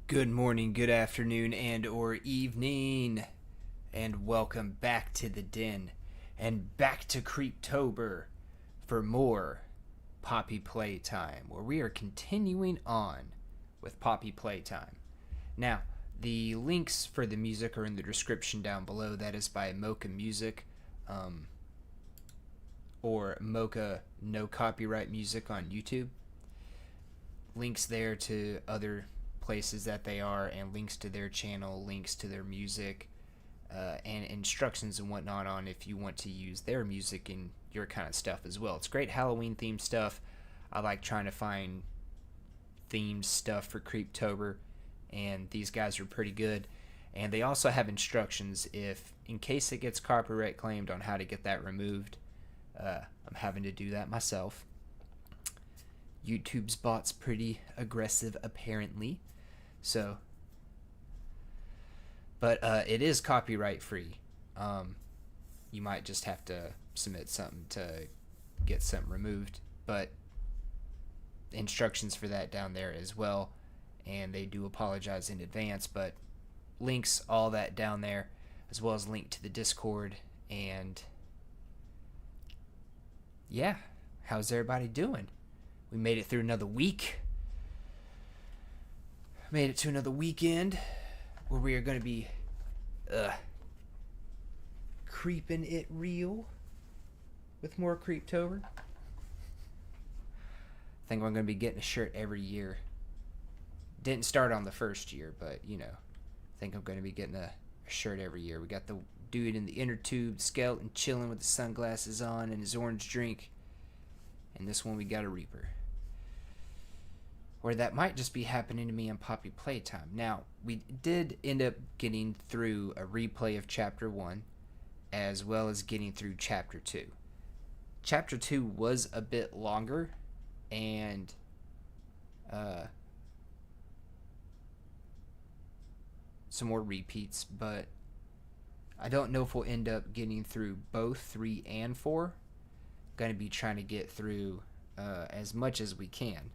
Good morning, good afternoon, and or evening, and welcome back to the Den and back to Creeptober for more Poppy Playtime, where we are continuing on with Poppy Playtime. Now, the links for the music are in the description down below. That is by MokkaMusic, or Mokka No Copyright Music on YouTube. Links there to other places that they are, and links to their channel, links to their music, and instructions and whatnot on if you want to use their music in your kind of stuff as well. It's great Halloween themed stuff. I like trying to find themed stuff for Creeptober, and these guys are pretty good. And they also have instructions if, in case it gets copyright claimed, on how to get that removed. I'm having to do that myself. YouTube's bot's pretty aggressive, apparently. So, but it is copyright free. You might just have to submit something to get something removed, but instructions for that down there as well. And they do apologize in advance, but links, all that down there, as well as link to the Discord. And yeah, how's everybody doing? We made it through another week. Made it to another weekend where we are going to be creeping it real with more Creeptober. I think I'm going to be getting a shirt every year. Didn't start on the first year, but I think I'm going to be getting a shirt every year. We got the dude in the inner tube, skeleton, chilling with the sunglasses on and his orange drink. And this one we got a Reaper. Or that might just be happening to me on Poppy Playtime. Now, we did end up getting through a replay of Chapter 1, as well as getting through Chapter 2. Chapter 2 was a bit longer, and some more repeats, but I don't know if we'll end up getting through both 3 and 4. Going to be trying to get through as much as we can.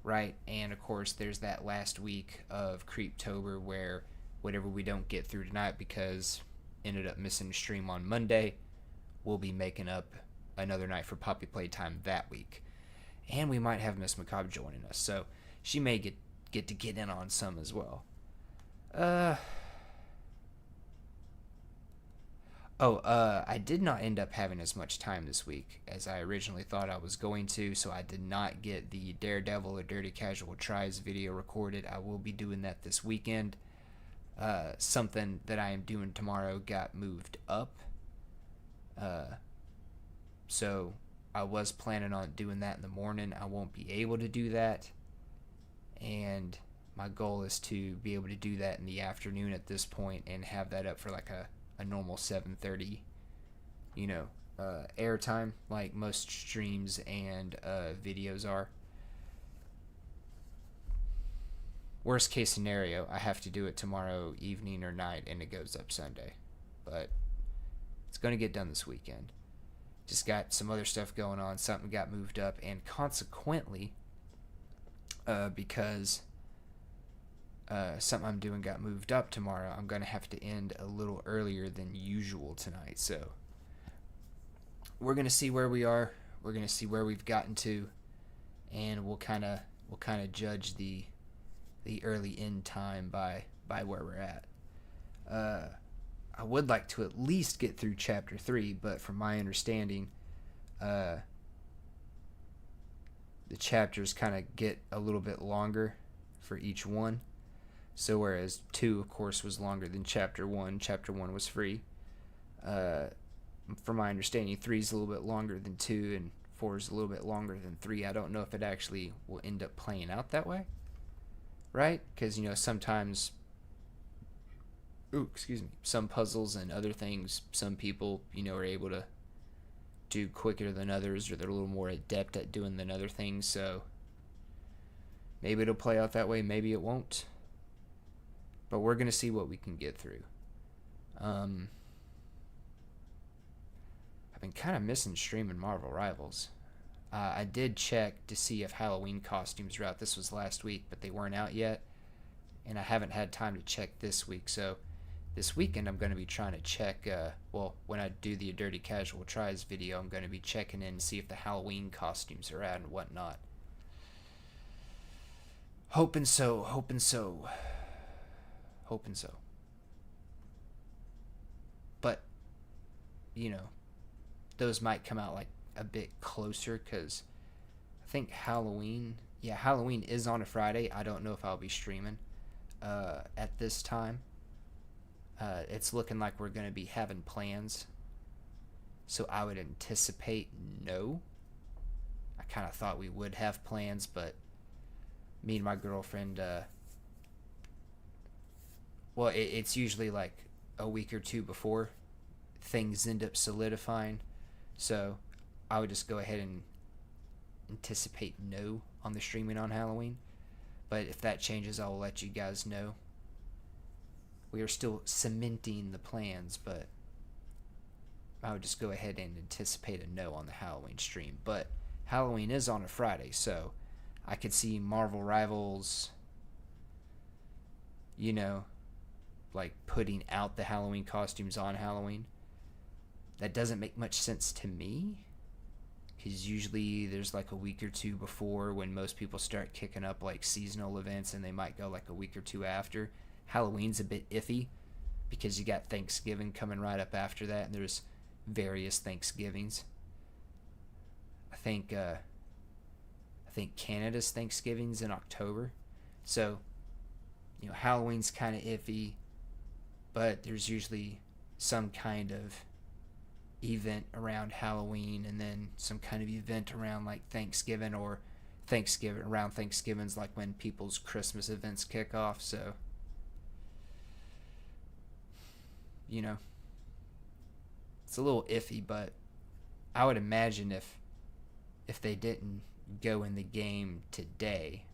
Right, and of course there's that last week of Creeptober where whatever we don't get through tonight because ended up missing a stream on Monday, we'll be making up another night for Poppy Playtime that week. And we might have Miss Macabre joining us, so she may get to get in on some as well. I did not end up having as much time this week as I originally thought I was going to, so I did not get the Daredevil or Dirty Casual Tries video recorded. I will be doing that this weekend. Something that I am doing tomorrow got moved up. So I was planning on doing that in the morning. I won't be able to do that. And my goal is to be able to do that in the afternoon at this point and have that up for like a normal 7:30 airtime like most streams and videos are. Worst case scenario, I have to do it tomorrow evening or night and it goes up Sunday, but it's going to get done this weekend. Just got some other stuff going on. Something got moved up, and consequently because something I'm doing got moved up tomorrow, I'm going to have to end a little earlier than usual tonight. So we're going to see where we are. We're going to see where we've gotten to, and we'll kind of judge the early end time by where we're at. I would like to at least get through Chapter 3, but from my understanding, the chapters kind of get a little bit longer for each one. So whereas 2, of course, was longer than Chapter 1, Chapter 1 was free. From my understanding, 3 is a little bit longer than 2, and 4 is a little bit longer than 3. I don't know if it actually will end up playing out that way, right? Because, sometimes, some puzzles and other things, some people, are able to do quicker than others, or they're a little more adept at doing than other things, so maybe it'll play out that way, maybe it won't. But we're going to see what we can get through. I've been kind of missing streaming Marvel Rivals. I did check to see if Halloween costumes were out. This was last week, but they weren't out yet. and I haven't had time to check this week. So this weekend I'm going to be trying to check, when I do the Dirty Casual Tries video, I'm going to be checking in to see if the Halloween costumes are out and whatnot. Hoping so, hoping so, hoping so. But, those might come out like a bit closer, because I think Halloween is on a Friday. I don't know if I'll be streaming at this time. It's looking like we're going to be having plans, so I would anticipate no. I kind of thought we would have plans, but me and my girlfriend, it's usually like a week or two before things end up solidifying, so I would just go ahead and anticipate no on the streaming on Halloween. But if that changes, I will let you guys know. We are still cementing the plans, but I would just go ahead and anticipate a no on the Halloween stream. But Halloween is on a Friday, so I could see Marvel Rivals, like putting out the Halloween costumes on Halloween. That doesn't make much sense to me, because usually there's like a week or two before when most people start kicking up like seasonal events, and they might go like a week or two after. Halloween's a bit iffy because you got Thanksgiving coming right up after that, and there's various Thanksgivings. I think Canada's Thanksgiving's in October, so Halloween's kind of iffy, but there's usually some kind of event around Halloween, and then some kind of event around like Thanksgiving, or around Thanksgiving's like when people's Christmas events kick off. So it's a little iffy, but I would imagine if they didn't go in the game today,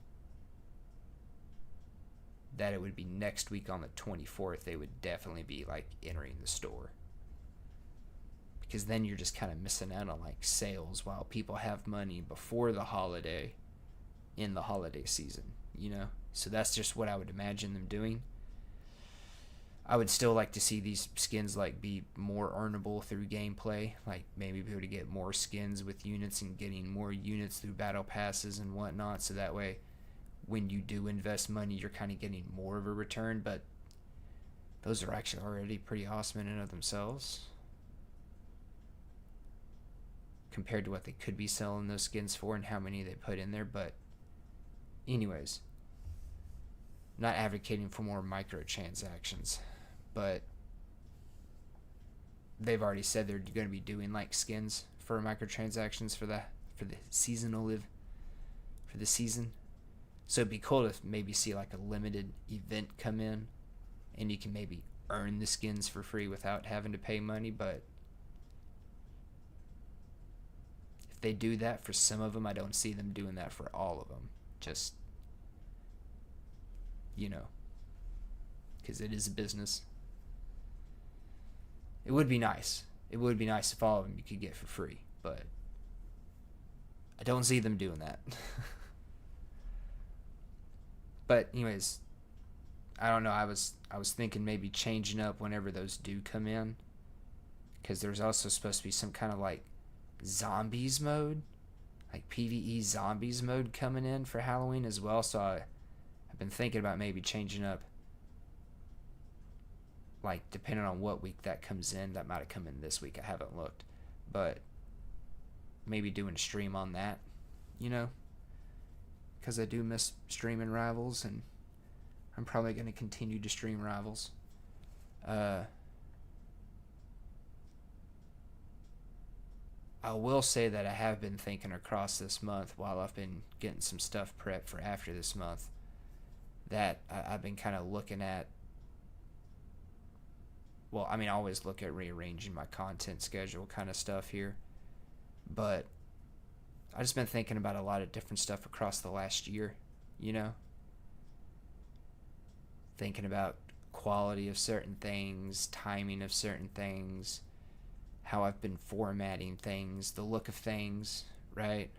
that it would be next week on the 24th. They would definitely be like entering the store, because then you're just kind of missing out on like sales while people have money before the holiday, in the holiday season, so that's just what I would imagine them doing. I would still like to see these skins like be more earnable through gameplay, like maybe be able to get more skins with units and getting more units through battle passes and whatnot, so that way when you do invest money, you're kind of getting more of a return. But those are actually already pretty awesome in and of themselves compared to what they could be selling those skins for and how many they put in there. But anyways, not advocating for more microtransactions, but they've already said they're going to be doing like skins for microtransactions for the season. So it'd be cool to maybe see like a limited event come in, and you can maybe earn the skins for free without having to pay money. But if they do that for some of them, I don't see them doing that for all of them. Just, because it is a business. It would be nice. It would be nice if all of them you could get for free, but I don't see them doing that. But anyways, I don't know. I was thinking maybe changing up whenever those do come in, because there's also supposed to be some kind of like zombies mode, like PvE zombies mode coming in for Halloween as well. So I've been thinking about maybe changing up, like depending on what week that comes in. That might have come in this week, I haven't looked, but maybe doing a stream on that, because I do miss streaming Rivals, and I'm probably going to continue to stream Rivals. I will say that I have been thinking across this month, while I've been getting some stuff prepped for after this month, that I've been kind of looking at, I always look at rearranging my content schedule kind of stuff here, but I've just been thinking about a lot of different stuff across the last year, thinking about quality of certain things, timing of certain things, how I've been formatting things, the look of things, right?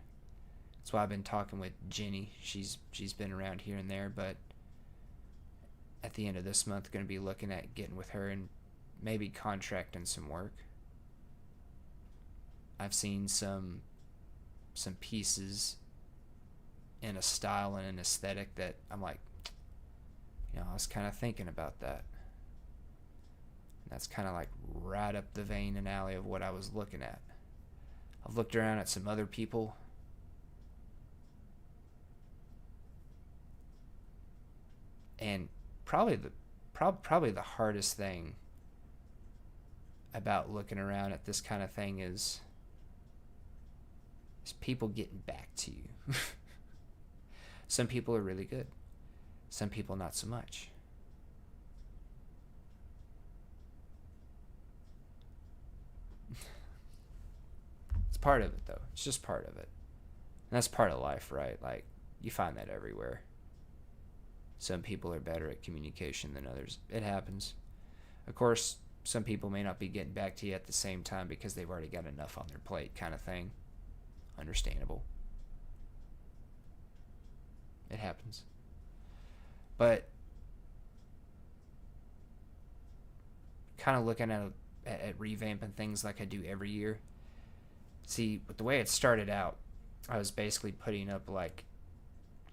That's why I've been talking with Jenny. She's been around here and there, but at the end of this month going to be looking at getting with her and maybe contracting some work. I've seen some pieces in a style and an aesthetic that I'm like, I was kind of thinking about that. And that's kind of like right up the vein and alley of what I was looking at. I've looked around at some other people. And probably the hardest thing about looking around at this kind of thing is people getting back to you. Some people are really good. Some people not so much. It's part of it, though. It's just part of it. And that's part of life, right? Like, you find that everywhere. Some people are better at communication than others. It happens. Of course, some people may not be getting back to you at the same time because they've already got enough on their plate, kind of thing. Understandable. It happens. But kind of looking at revamping things like I do every year. See, with the way it started out, I was basically putting up like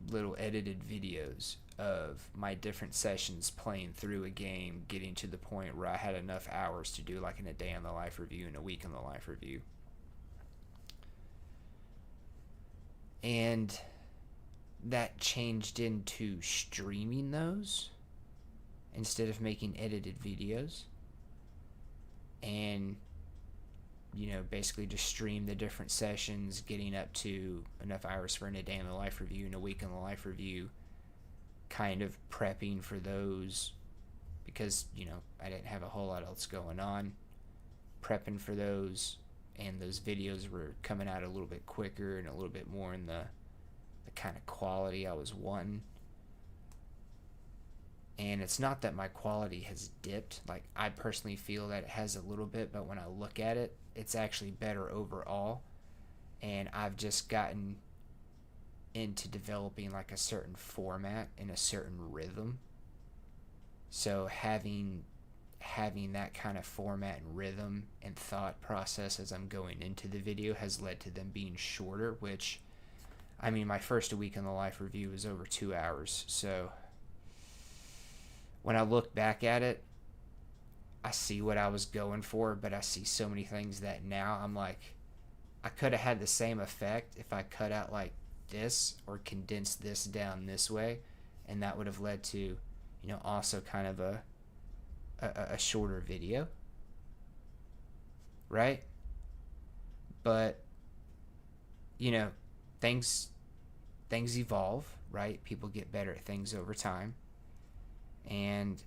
little edited videos of my different sessions playing through a game, getting to the point where I had enough hours to do like in a day in the life review and a week in the life review. And that changed into streaming those instead of making edited videos. And basically just stream the different sessions, getting up to enough hours for in a day in the life review and a week in the life review, kind of prepping for those because, I didn't have a whole lot else going on, prepping for those, and those videos were coming out a little bit quicker and a little bit more in the kind of quality I was wanting. And it's not that my quality has dipped. Like, I personally feel that it has a little bit, but when I look at it, it's actually better overall. And I've just gotten into developing like a certain format and a certain rhythm. So having that kind of format and rhythm and thought process as I'm going into the video has led to them being shorter, which, I mean, my first week in the life review was over 2 hours. So when I look back at it, I see what I was going for, but I see so many things that now I'm like, I could have had the same effect if I cut out like this or condensed this down this way, and that would have led to, also kind of a shorter video, right? But things evolve, right? People get better at things over time. And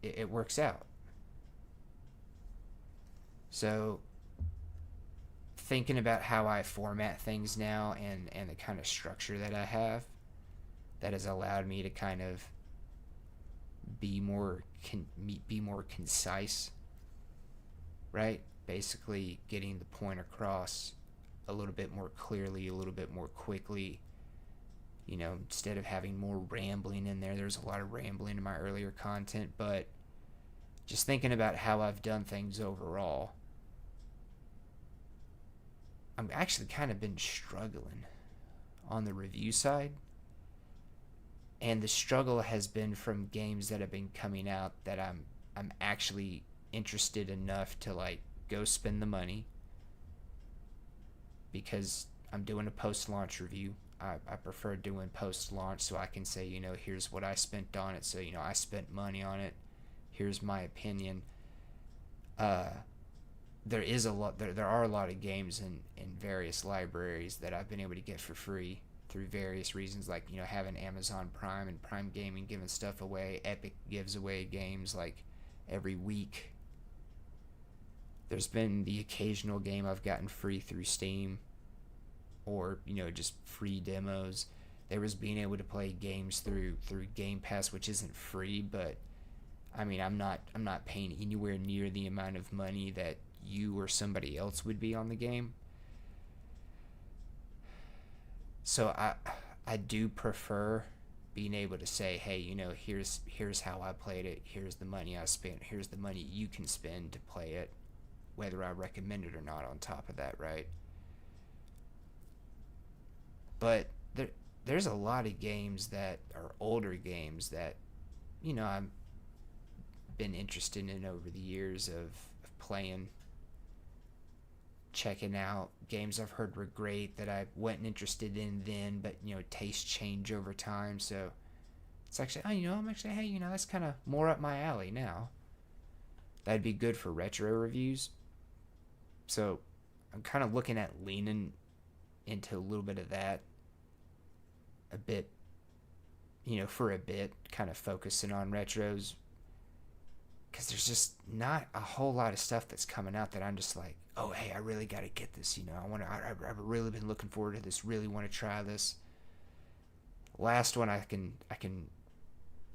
it works out. So thinking about how I format things now and the kind of structure that I have, that has allowed me to kind of be more concise, right? Basically getting the point across a little bit more clearly, a little bit more quickly. Instead of having more rambling in there. There's a lot of rambling in my earlier content, but just thinking about how I've done things overall, I'm actually kind of been struggling on the review side. And the struggle has been from games that have been coming out that I'm actually interested enough to like go spend the money, because I'm doing a post-launch review. I prefer doing post-launch so I can say, here's what I spent on it. So, I spent money on it. Here's my opinion. There are a lot of games in various libraries that I've been able to get for free through various reasons, like, having Amazon Prime and Prime Gaming giving stuff away. Epic gives away games like every week. There's been the occasional game I've gotten free through Steam, or just free demos. There was being able to play games through Game Pass, which isn't free, but I mean, I'm not paying anywhere near the amount of money that you or somebody else would be on the game. So I do prefer being able to say, hey, here's how I played it, here's the money I spent, here's the money you can spend to play it, whether I recommend it or not on top of that, right? But there's a lot of games that are older games that, I've been interested in over the years of playing, checking out games I've heard were great that I wasn't interested in then, but tastes change over time. So it's actually, I'm actually, hey, that's kind of more up my alley now. That'd be good for retro reviews. So I'm kind of looking at leaning into a little bit of that a bit, for a bit, kind of focusing on retros, because there's just not a whole lot of stuff that's coming out that I'm just like, oh, hey, I really got to get this. I've really been looking forward to this. Really want to try this. Last one I can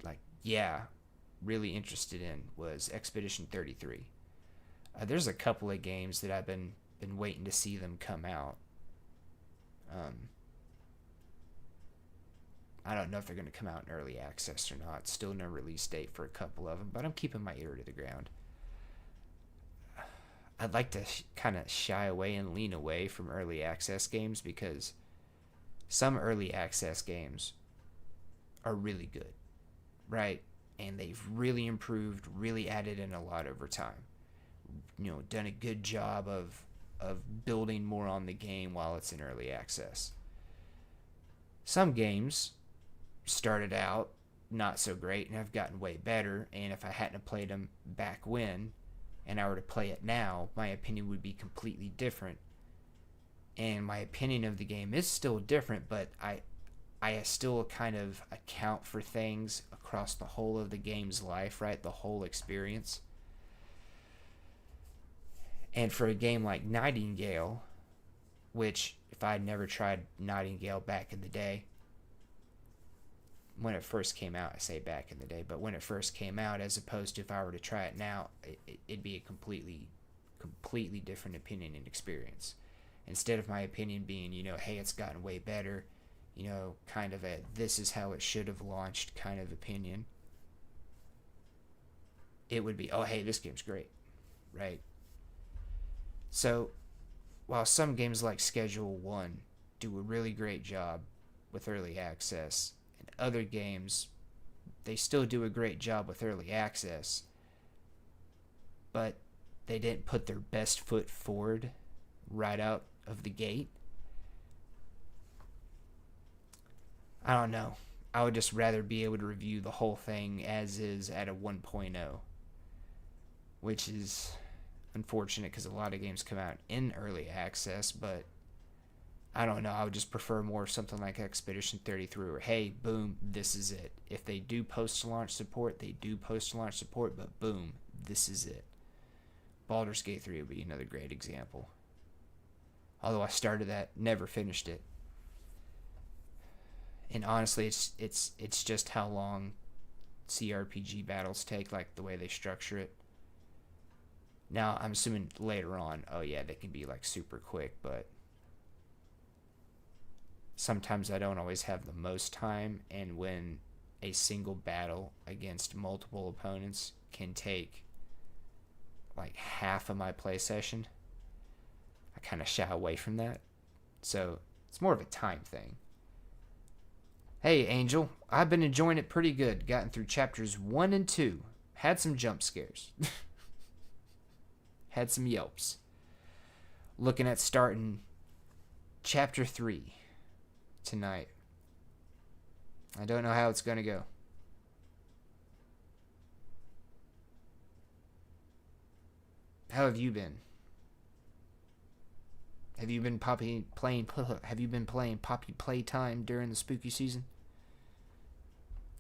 like, yeah, really interested in was Expedition 33. There's a couple of games that I've been waiting to see them come out. I don't know if they're going to come out in early access or not. Still no release date for a couple of them, but I'm keeping my ear to the ground. I'd like to kind of shy away and lean away from early access games, because some early access games are really good, right? And they've really improved, really added in a lot over time. Done a good job of building more on the game while it's in early access. Some games started out not so great and have gotten way better, and if I hadn't played them back when, and I were to play it now, my opinion would be completely different. And my opinion of the game is still different, but I still kind of account for things across the whole of the game's life, right? The whole experience. And for a game like Nightingale, which if I had never tried Nightingale back in the day, when it first came out, I say back in the day, but when it first came out, as opposed to if I were to try it now, it'd be a completely different opinion and experience. Instead of my opinion being, hey, it's gotten way better, kind of a this is how it should have launched kind of opinion, it would be, oh, hey, this game's great, right? So while some games like Schedule 1 do a really great job with early access, and other games, they still do a great job with early access, but they didn't put their best foot forward right out of the gate. I don't know. I would just rather be able to review the whole thing as is at a 1.0, which is unfortunate because a lot of games come out in early access, but I don't know. I would just prefer more something like Expedition 33, or hey, boom, this is it. If they do post-launch support, they do post-launch support, but boom, this is it. Baldur's Gate 3 would be another great example. Although I started that, never finished it. And honestly, it's just how long CRPG battles take, like the way they structure it. Now, I'm assuming later on, oh yeah, they can be like super quick, but sometimes I don't always have the most time, and when a single battle against multiple opponents can take like half of my play session, I kind of shy away from that. So it's more of a time thing. Hey, Angel, I've been enjoying it pretty good. Gotten through chapters 1 and 2. Had some jump scares. Had some yelps. Looking at starting chapter 3 tonight. I don't know how it's going to go. How have you been? Have you been playing Poppy Playtime during the spooky season?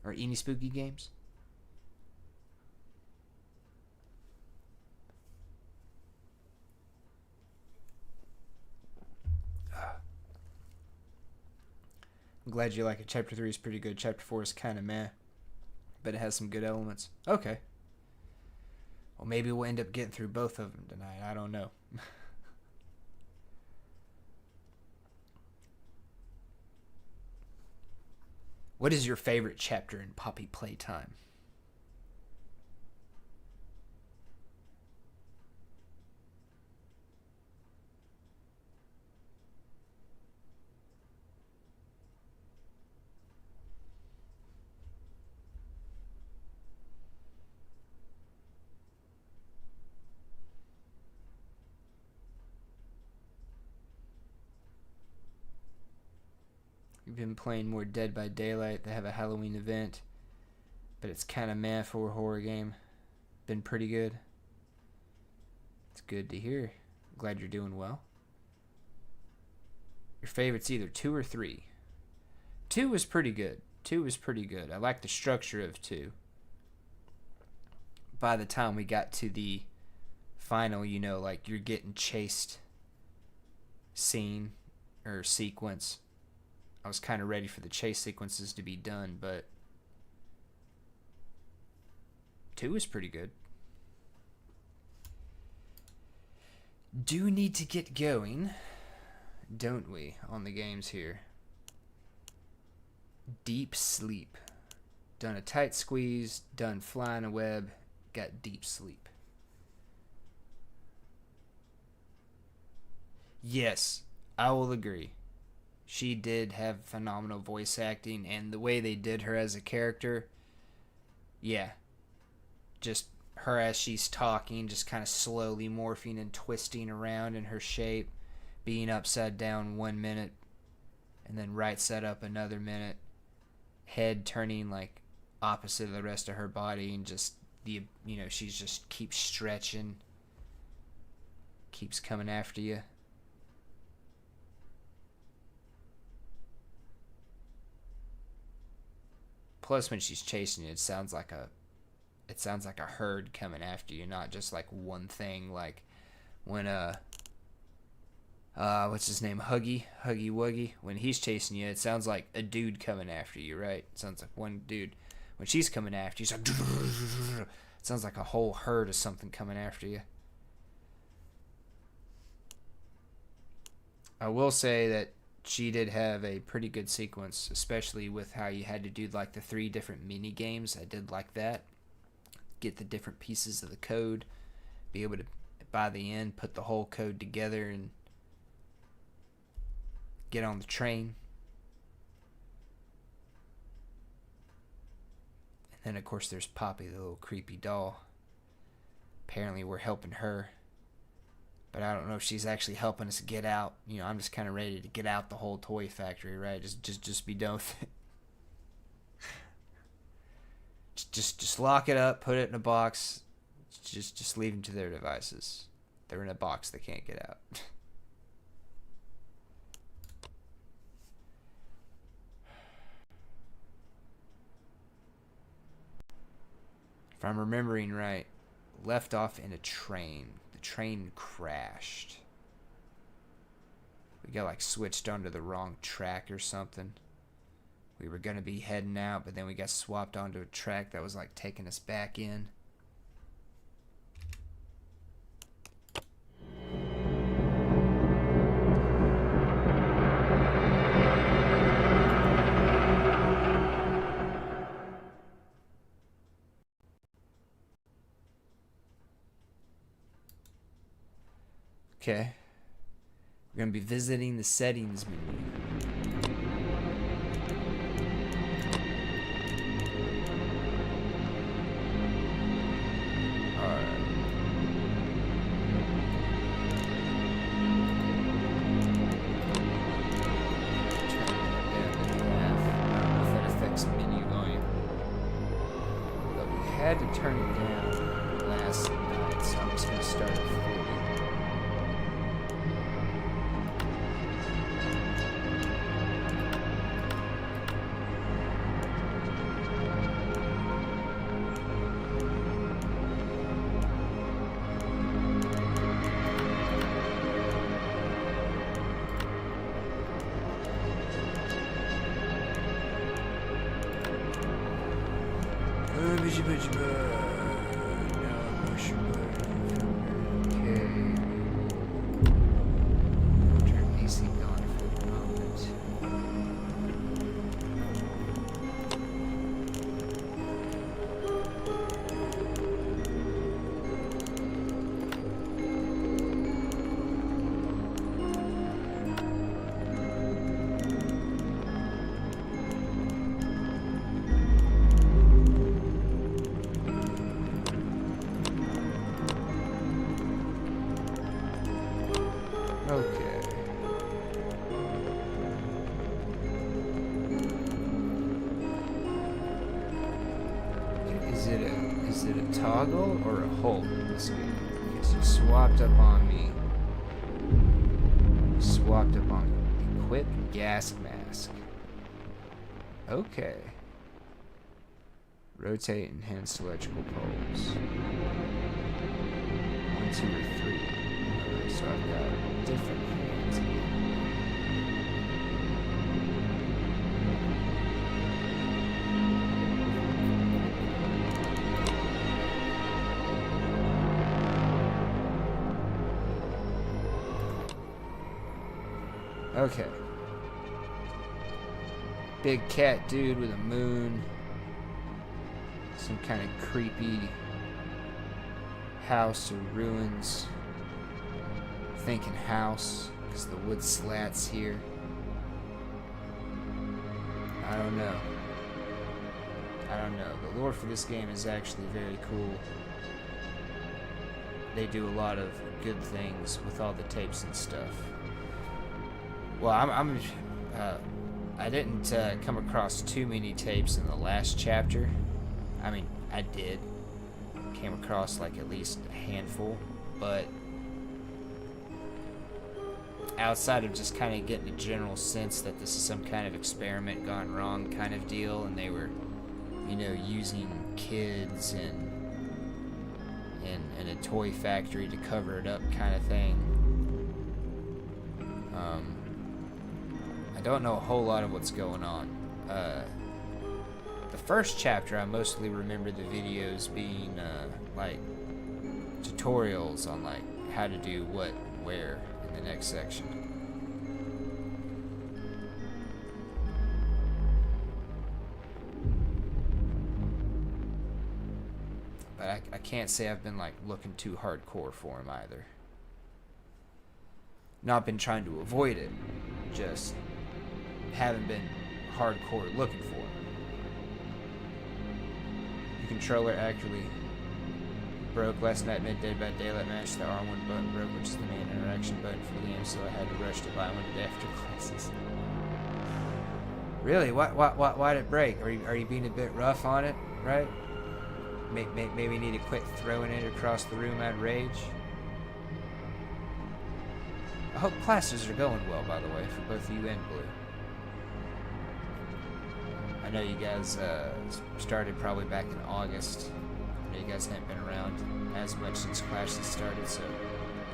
Or any spooky games? I'm glad you like it. Chapter 3 is pretty good. Chapter 4 is kind of meh, but it has some good elements. Okay. Well, maybe we'll end up getting through both of them tonight. I don't know. What is your favorite chapter in Poppy Playtime? We've been playing more Dead by Daylight. They have a Halloween event, but it's kind of meh for a horror game. Been pretty good. It's good to hear. Glad you're doing well. Your favorite's either 2 or 3. 2 was pretty good. 2 was pretty good. I like the structure of 2. By the time we got to the final, you know, like you're getting chased scene or sequence, I was kind of ready for the chase sequences to be done, but 2 is pretty good. Do need to get going, don't we, on the games here? Deep sleep. Done a tight squeeze, done flying a web, got deep sleep. Yes, I will agree. She did have phenomenal voice acting, and the way they did her as a character, yeah. Just her as she's talking, just kind of slowly morphing and twisting around in her shape, being upside down 1 minute, and then right side up another minute, head turning like opposite of the rest of her body, and just she's just keeps stretching, keeps coming after you. Plus, when she's chasing you, it sounds like a herd coming after you, not just like one thing. Like when what's his name, Huggy Wuggy, when he's chasing you, it sounds like a dude coming after you, right? It sounds like one dude. When she's coming after you, it's like, it sounds like a whole herd of something coming after you. I will say that she did have a pretty good sequence, especially with how you had to do like the 3 different mini games. I did like that. Get the different pieces of the code, be able to, by the end, put the whole code together and get on the train. And then, of course, there's Poppy, the little creepy doll. Apparently, we're helping her. But I don't know if she's actually helping us get out. You know, I'm just kind of ready to get out the whole toy factory, right? Just be done with it. Just lock it up, put it in a box. Just leave them to their devices. They're in a box, they can't get out. If I'm remembering right, left off in a train. The train crashed. We got like switched onto the wrong track or something. We were going to be heading out, but then we got swapped onto a track that was like taking us back in. Okay. We're going to be visiting the settings menu. Had to turn it down last night, so I'm just going to start at 40. Okay. Is it a toggle or a hold in this game? Because you swapped up on me. You swapped up on me. Equip gas mask. Okay. Rotate enhanced electrical poles. 1, 2, or 3. Okay, so I've got different hands again. Okay. Big cat dude with a moon. Some kind of creepy house or ruins. Thinking house, because the wood slats here. I don't know. The lore for this game is actually very cool. They do a lot of good things with all the tapes and stuff. Well, I didn't come across too many tapes in the last chapter. I mean, I did. Came across like at least a handful, but outside of just kind of getting a general sense that this is some kind of experiment gone wrong kind of deal, and they were, you know, using kids and a toy factory to cover it up kind of thing. I don't know a whole lot of what's going on. The first chapter, I mostly remember the videos being like tutorials on like how to do what, where in the next section. But I can't say I've been like looking too hardcore for him either. Not been trying to avoid it, just haven't been hardcore looking for him. The controller actually broke last night mid Dead by Daylight match. The R1 button broke, which is the main interaction button for the game, so I had to rush to buy one today after classes. Really? Why'd it break? Are you being a bit rough on it, right? Maybe need to quit throwing it across the room at rage. I hope classes are going well, by the way, for both you and Blue. I know you guys started probably back in August. I know you guys haven't been around as much since classes started, so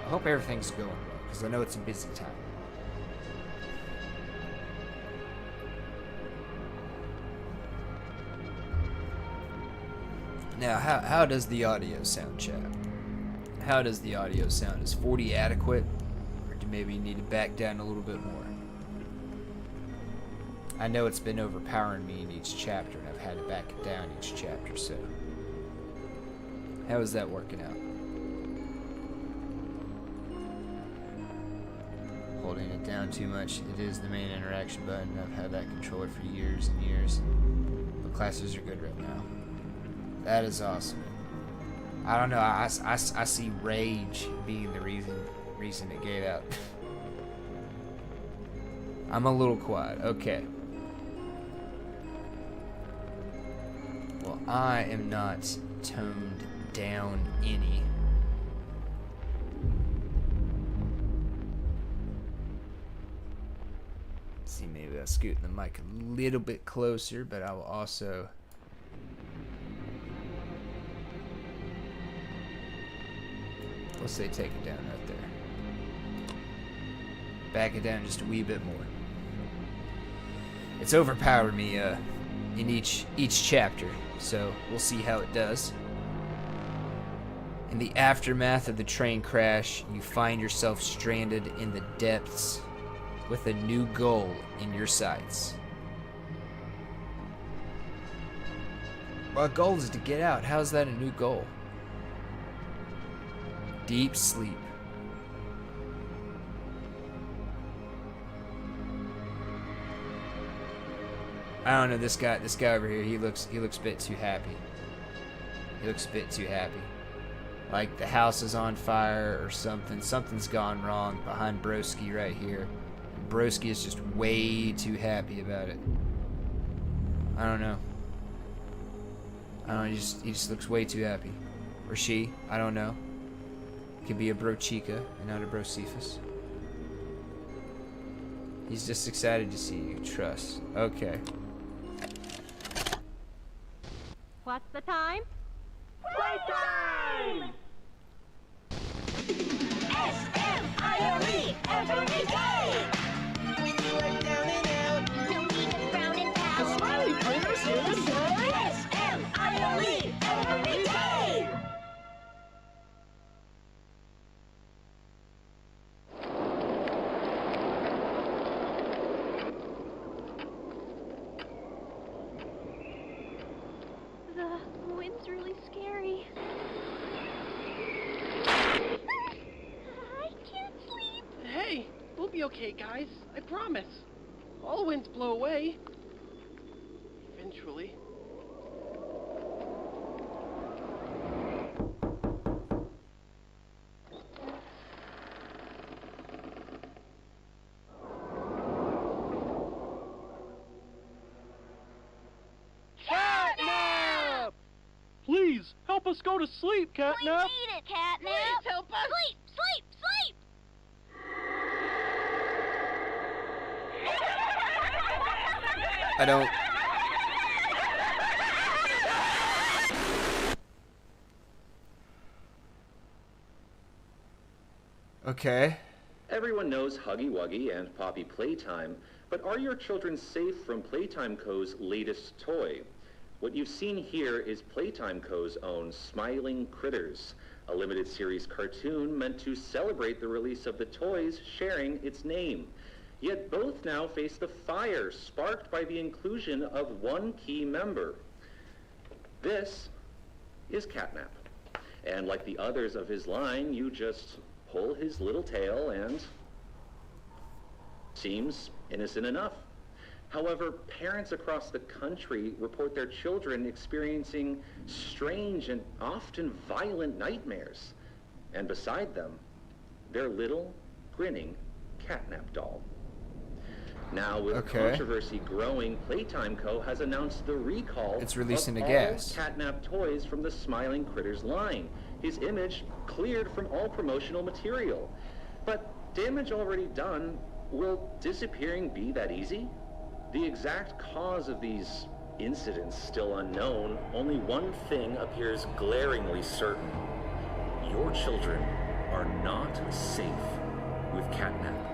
I hope everything's going well, because I know it's a busy time. Now, how does the audio sound, chat? How does the audio sound? Is 40 adequate? Or do maybe you need to back down a little bit more? I know it's been overpowering me in each chapter, and I've had to back it down each chapter, so how is that working out? Holding it down too much. It is the main interaction button. I've had that controller for years and years. But classes are good right now. That is awesome. I don't know. I see rage being the reason it gave out. I'm a little quiet. Okay. Well, I am not toned down any. Let's see, maybe I'll scoot the mic a little bit closer, but I will also... We'll say take it down right there. Back it down just a wee bit more. It's overpowered me in each chapter, so we'll see how it does. In the aftermath of the train crash, you find yourself stranded in the depths with a new goal in your sights. My goal is to get out. How's that a new goal? Deep sleep. I don't know, this guy over here, he looks a bit too happy. He looks a bit too happy. Like the house is on fire or something. Something's gone wrong behind Broski right here. And Broski is just way too happy about it. I don't know. He just looks way too happy. Or she, I don't know. Could be a Brochica and not a Brocephus. He's just excited to see you. Trust. Okay. What's the time? Playtime! S-M-I-L-E every day! When you are down and out, don't need to frown and pout. The smiley critters here to say S-M-I-L-E every day! The wind's really scary. I can't sleep. Hey, we'll be okay, guys. I promise. All winds blow away. Eventually. Catnap! Please, help us go to sleep, Catnap! We need it, Catnap. Please help us! Sleep, sleep, sleep. I don't... Okay. Everyone knows Huggy Wuggy and Poppy Playtime, but are your children safe from Playtime Co.'s latest toy? What you've seen here is Playtime Co.'s own Smiling Critters, a limited series cartoon meant to celebrate the release of the toys sharing its name. Yet both now face the fire sparked by the inclusion of one key member. This is Catnap. And like the others of his line, you just pull his little tail and seems innocent enough. However, parents across the country report their children experiencing strange and often violent nightmares. And beside them, their little, grinning Catnap doll. Now, with controversy growing, Playtime Co. has announced the recall It's releasing of a all gas. Catnap toys from the Smiling Critters line. His image cleared from all promotional material. But damage already done, will disappearing be that easy? The exact cause of these incidents still unknown. Only one thing appears glaringly certain. Your children are not safe with Catnap.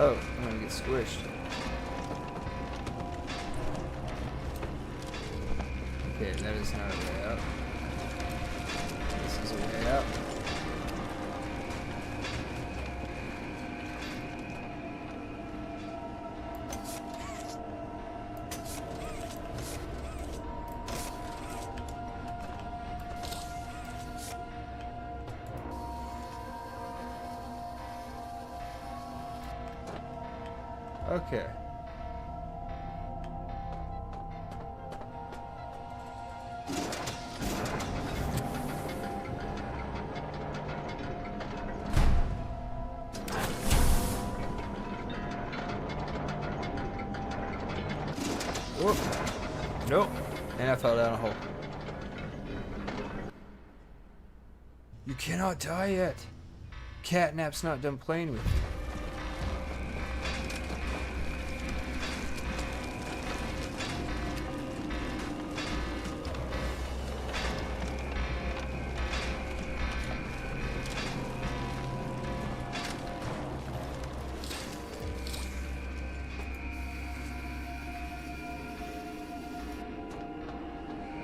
Oh, I'm gonna get squished. Okay, that is not a way out. This is a way out. Okay. Whoop. Nope. And I fell down a hole. You cannot die yet. Catnap's not done playing with you.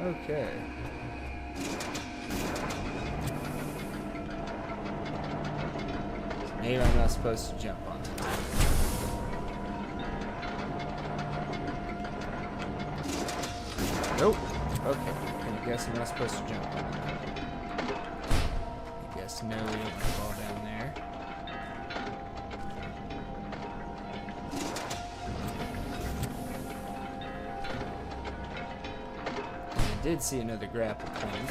Okay. Maybe I'm not supposed to jump on it. Nope. Okay. I guess I'm not supposed to jump on it. I guess no, we don't fall down there. I did see another grapple plank.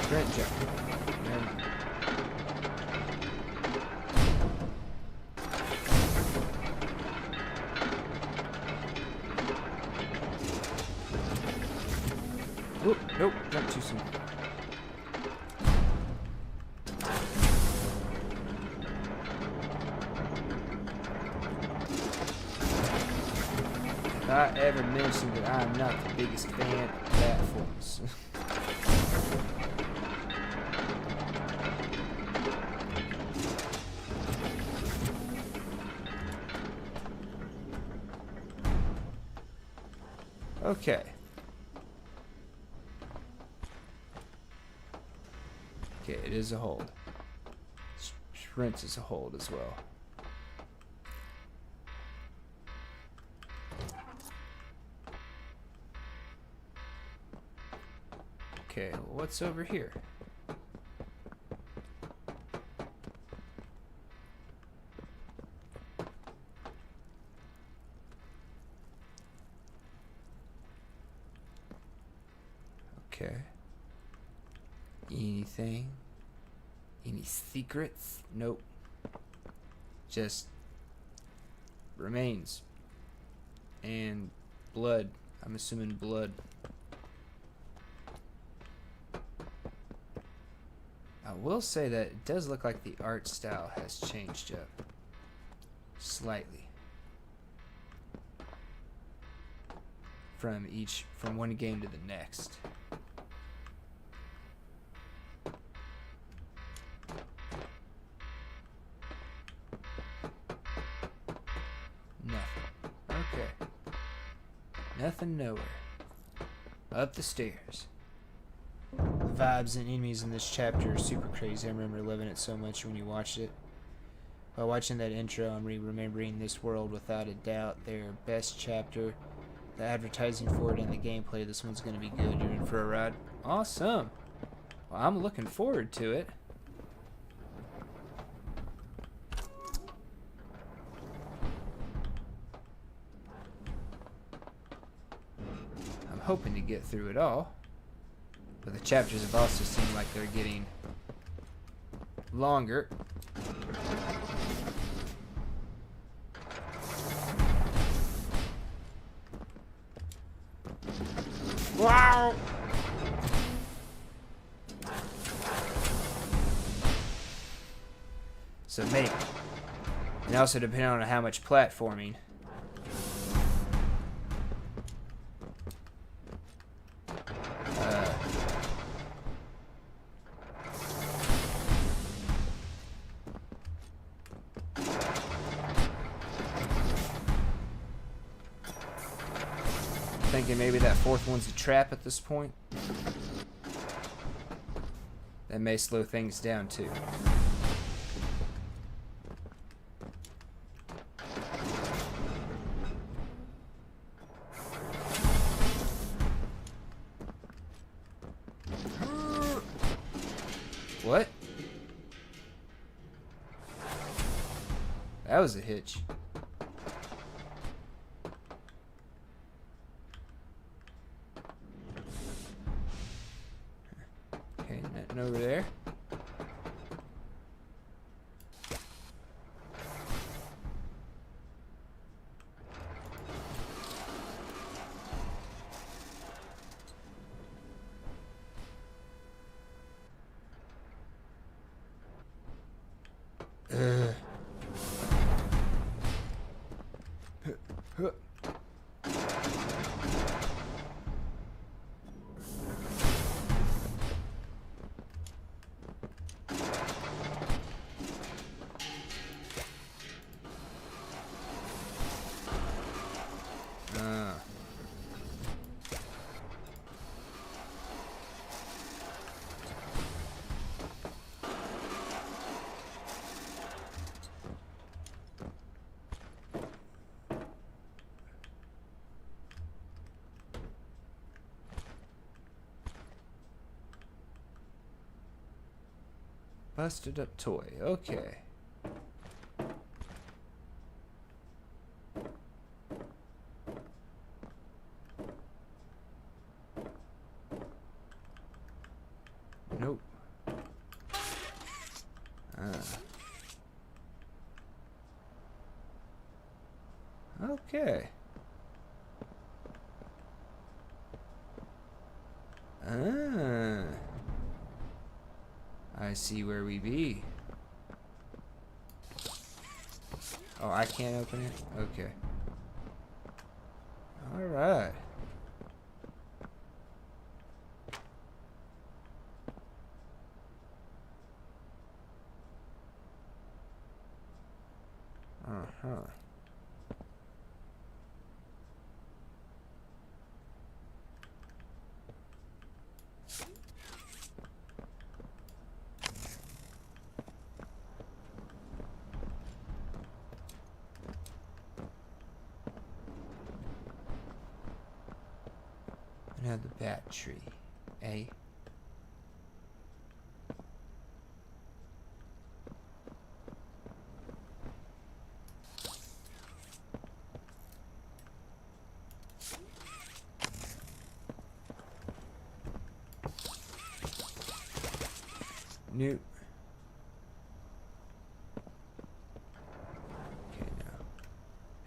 Sprint jump. Never mind. Oop, nope, jump too soon. If I ever mentioned that I'm not the biggest fan of platforms. Okay. Okay, it is a hold. Sprints is a hold as well. Okay, what's over here? Okay. Anything? Any secrets? Nope. Just remains. And blood. I'm assuming blood. I will say that it does look like the art style has changed up. Slightly. From one game to the next. Nothing nowhere. Up the stairs. The vibes and enemies in this chapter are super crazy. I remember loving it so much when you watched it. While watching that intro, I'm remembering this world without a doubt. Their best chapter. The advertising for it and the gameplay. This one's going to be good. You're in for a ride. Awesome. Well, I'm looking forward to it. Hoping to get through it all, but the chapters have also seemed like they're getting longer. Wow! So maybe, and also depending on how much platforming. Thinking maybe that fourth one's a trap at this point. That may slow things down too. What? That was a hitch. Okay, nothing over there. Busted up toy. Okay. Nope. Okay. I see where we be. Oh, I can't open it? Okay. Alright. Uh-huh. Another battery. Eh? New. Okay, now.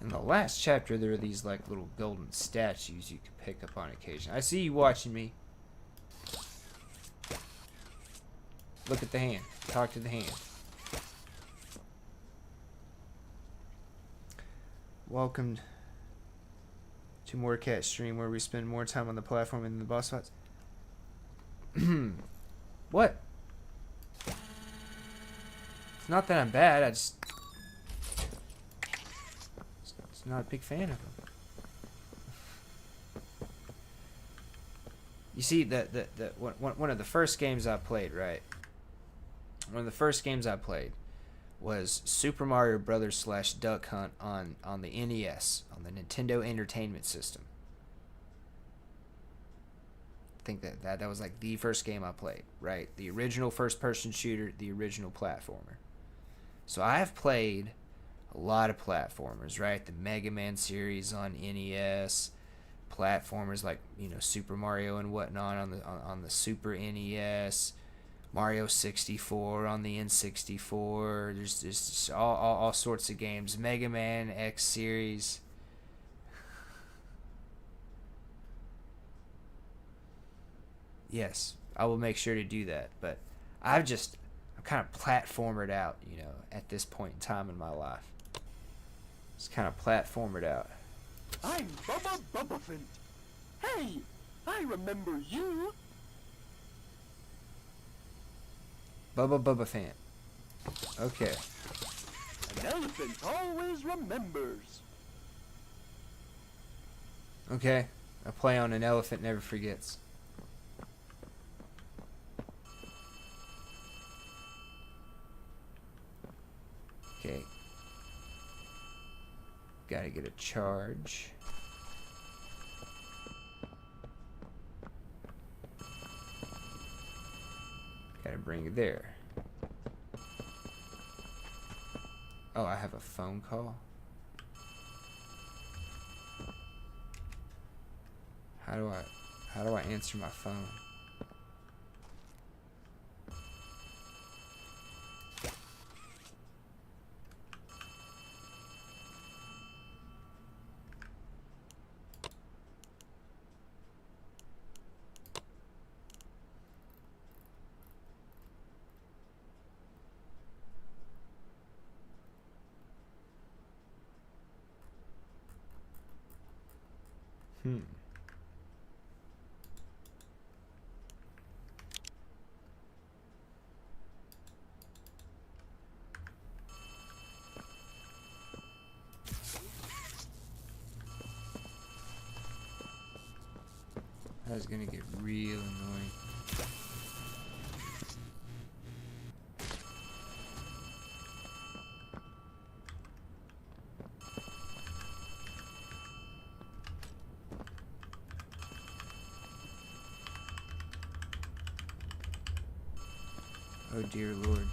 In the last chapter, there are these like little golden statues you can pick up on occasion. I see you watching me. Look at the hand. Talk to the hand. Welcome to More Cat Stream, where we spend more time on the platform than the boss fights. What? It's not that I'm bad. It's not a big fan of them. You see, one of the first games I played, right? One of the first games I played was Super Mario Brothers / Duck Hunt on the NES, on the Nintendo Entertainment System. I think that was like the first game I played, right? The original first-person shooter, the original platformer. So I have played a lot of platformers, right? The Mega Man series on NES, platformers like, you know, Super Mario and whatnot on the Super NES, Mario 64 on the N64. There's just all sorts of games. Mega Man X series. Yes, I will make sure to do that. But I'm kind of platformered out, you know, at this point in time in my life. It's kind of platformered out. I'm Bubba Bubbaphant. Hey, I remember you. Bubba Fan. Okay. An elephant always remembers. Okay. A play on an elephant never forgets. Okay. Gotta get a charge. Gotta bring it there. Oh, I have a phone call? How do I answer my phone? That's gonna get real annoying. Oh dear Lord.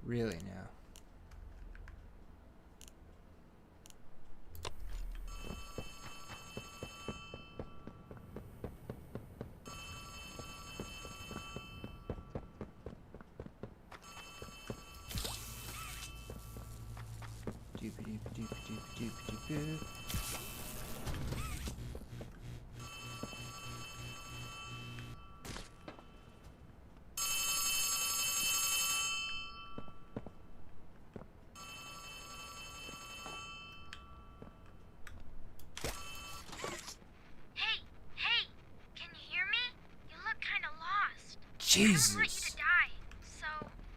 Really now. Doop-a-doop-a-doop-a-doop-a-doop-a-doop. Hey, hey, can you hear me? You look kind of lost. I don't want you Jesus. to die, so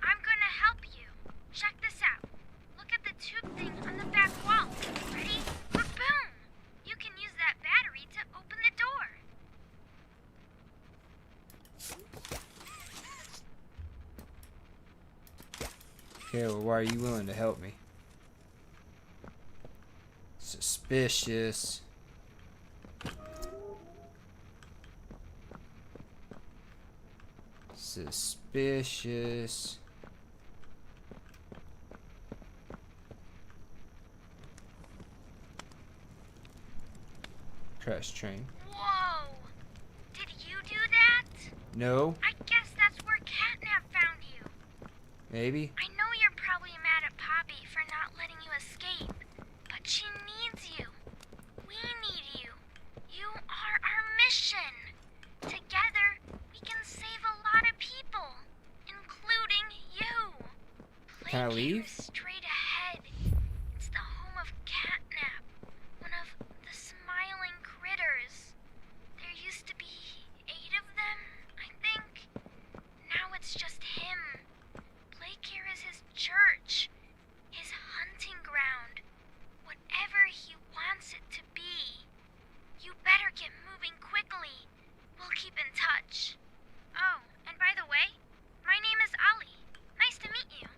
I'm gonna help you. Check this out. Look at the tube thing on the back wall. Ready? Boom! You can use that battery to open the door. Okay, well, why are you willing to help me? Suspicious. Suspicious. Crash train. Whoa! Did you do that? No, I guess that's where Catnap found you. maybe. I know you're probably mad at Poppy for not letting you escape, but she needs you. We need you. You are our mission. Together, we can save a lot of people, including you. Can I Playcare leave? is straight ahead. It's the home of Catnap, one of the smiling critters. There used to be 8 of them, I think. Now it's just him. Playcare is his church, his hunting ground, whatever he wants it to be. You better get moving quickly. We'll keep in touch. Oh, and by the way, my name is Ali. Nice to meet you.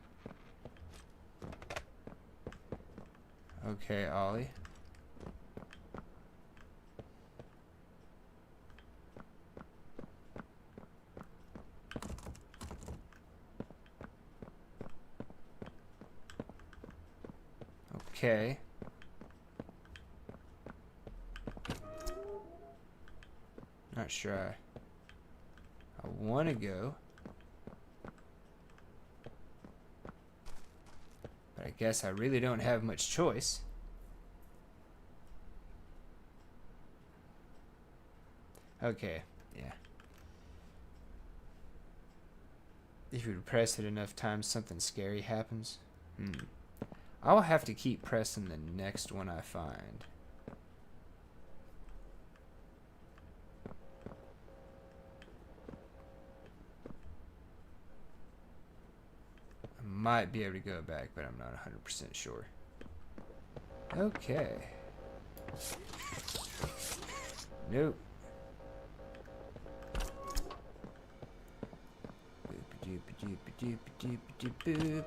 Okay, Ollie. Okay. Not sure I want to go. But I guess I really don't have much choice. Okay, yeah. If you press it enough times, something scary happens. I'll have to keep pressing the next one I find. I might be able to go back, but I'm not 100% sure. Okay. Nope. Boop-a-doop-a-doop-a-doop-a-doop-a-doop.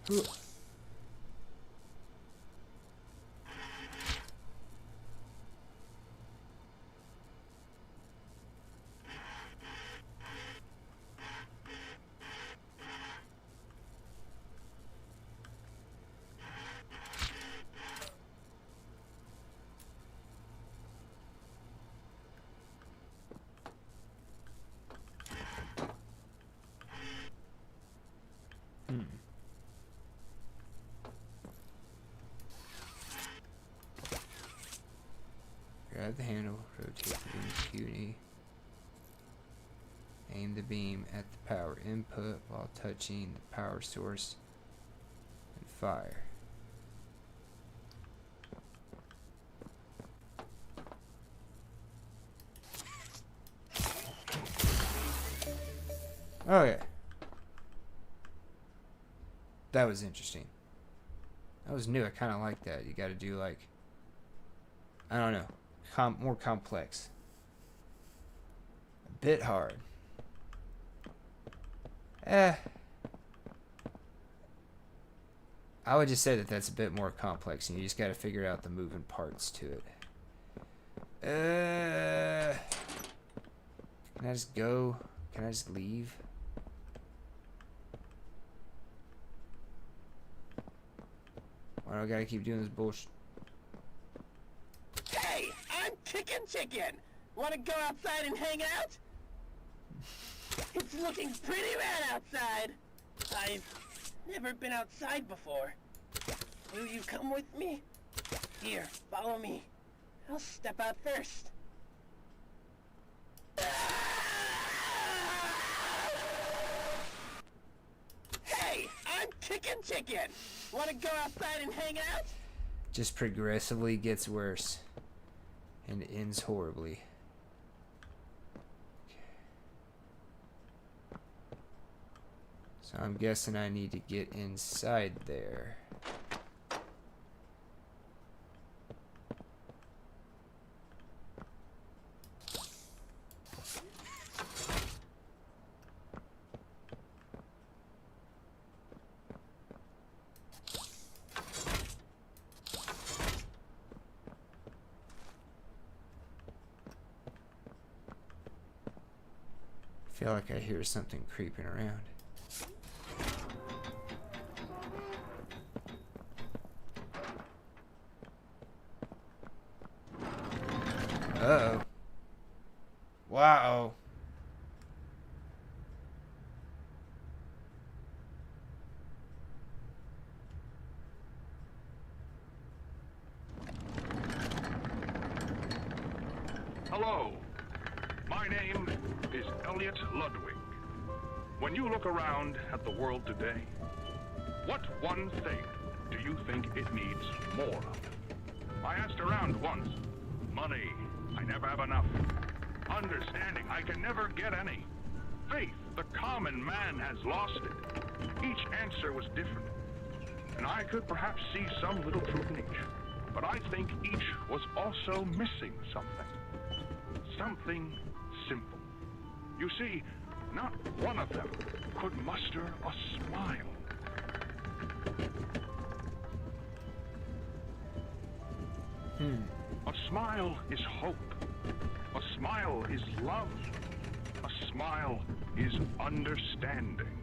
Ooh. Grab the handle, rotate the Q and E. Aim the beam at the power input while touching the power source and fire. Okay. That was interesting. That was new. I kind of like that. You got to do like, I don't know, more complex. A bit hard. I would just say that that's a bit more complex, and you just got to figure out the moving parts to it. Can I just go? Can I just leave? Why do I gotta keep doing this bullshit? Hey, I'm Chicken. Wanna go outside and hang out? It's looking pretty rad outside. I've never been outside before. Will you come with me? Here, follow me. I'll step out first. Hey, I'm Chicken. Wanna go outside and hang out? Just progressively gets worse and ends horribly. So I'm guessing I need to get inside there. I feel like I hear something creeping around. Uh-oh. Wow. Hello. My name is Elliot Ludwig. When you look around at the world today, what one thing do you think it needs more of? I asked around once. Money. I never have enough. Understanding. I can never get any. Faith. The common man has lost it. Each answer was different. And I could perhaps see some little truth in each. But I think each was also missing something. Something simple. You see, not one of them could muster a smile. A smile is hope. A smile is love. A smile is understanding.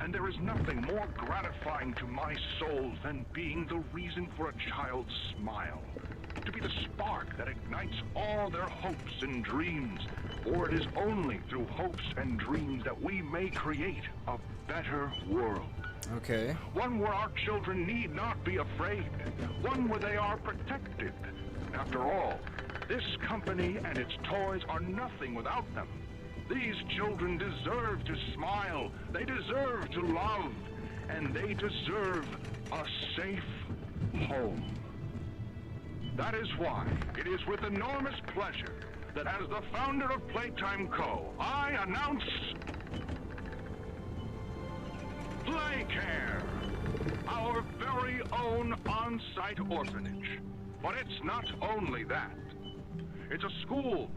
And there is nothing more gratifying to my soul than being the reason for a child's smile. To be the spark that ignites all their hopes and dreams. For it is only through hopes and dreams that we may create a better world. Okay. One where our children need not be afraid. One where they are protected. After all, this company and its toys are nothing without them. These children deserve to smile. They deserve to love. And they deserve a safe home. That is why it is with enormous pleasure that as the founder of Playtime Co., I announce Playcare, our very own on-site orphanage. But it's not only that. It's a school,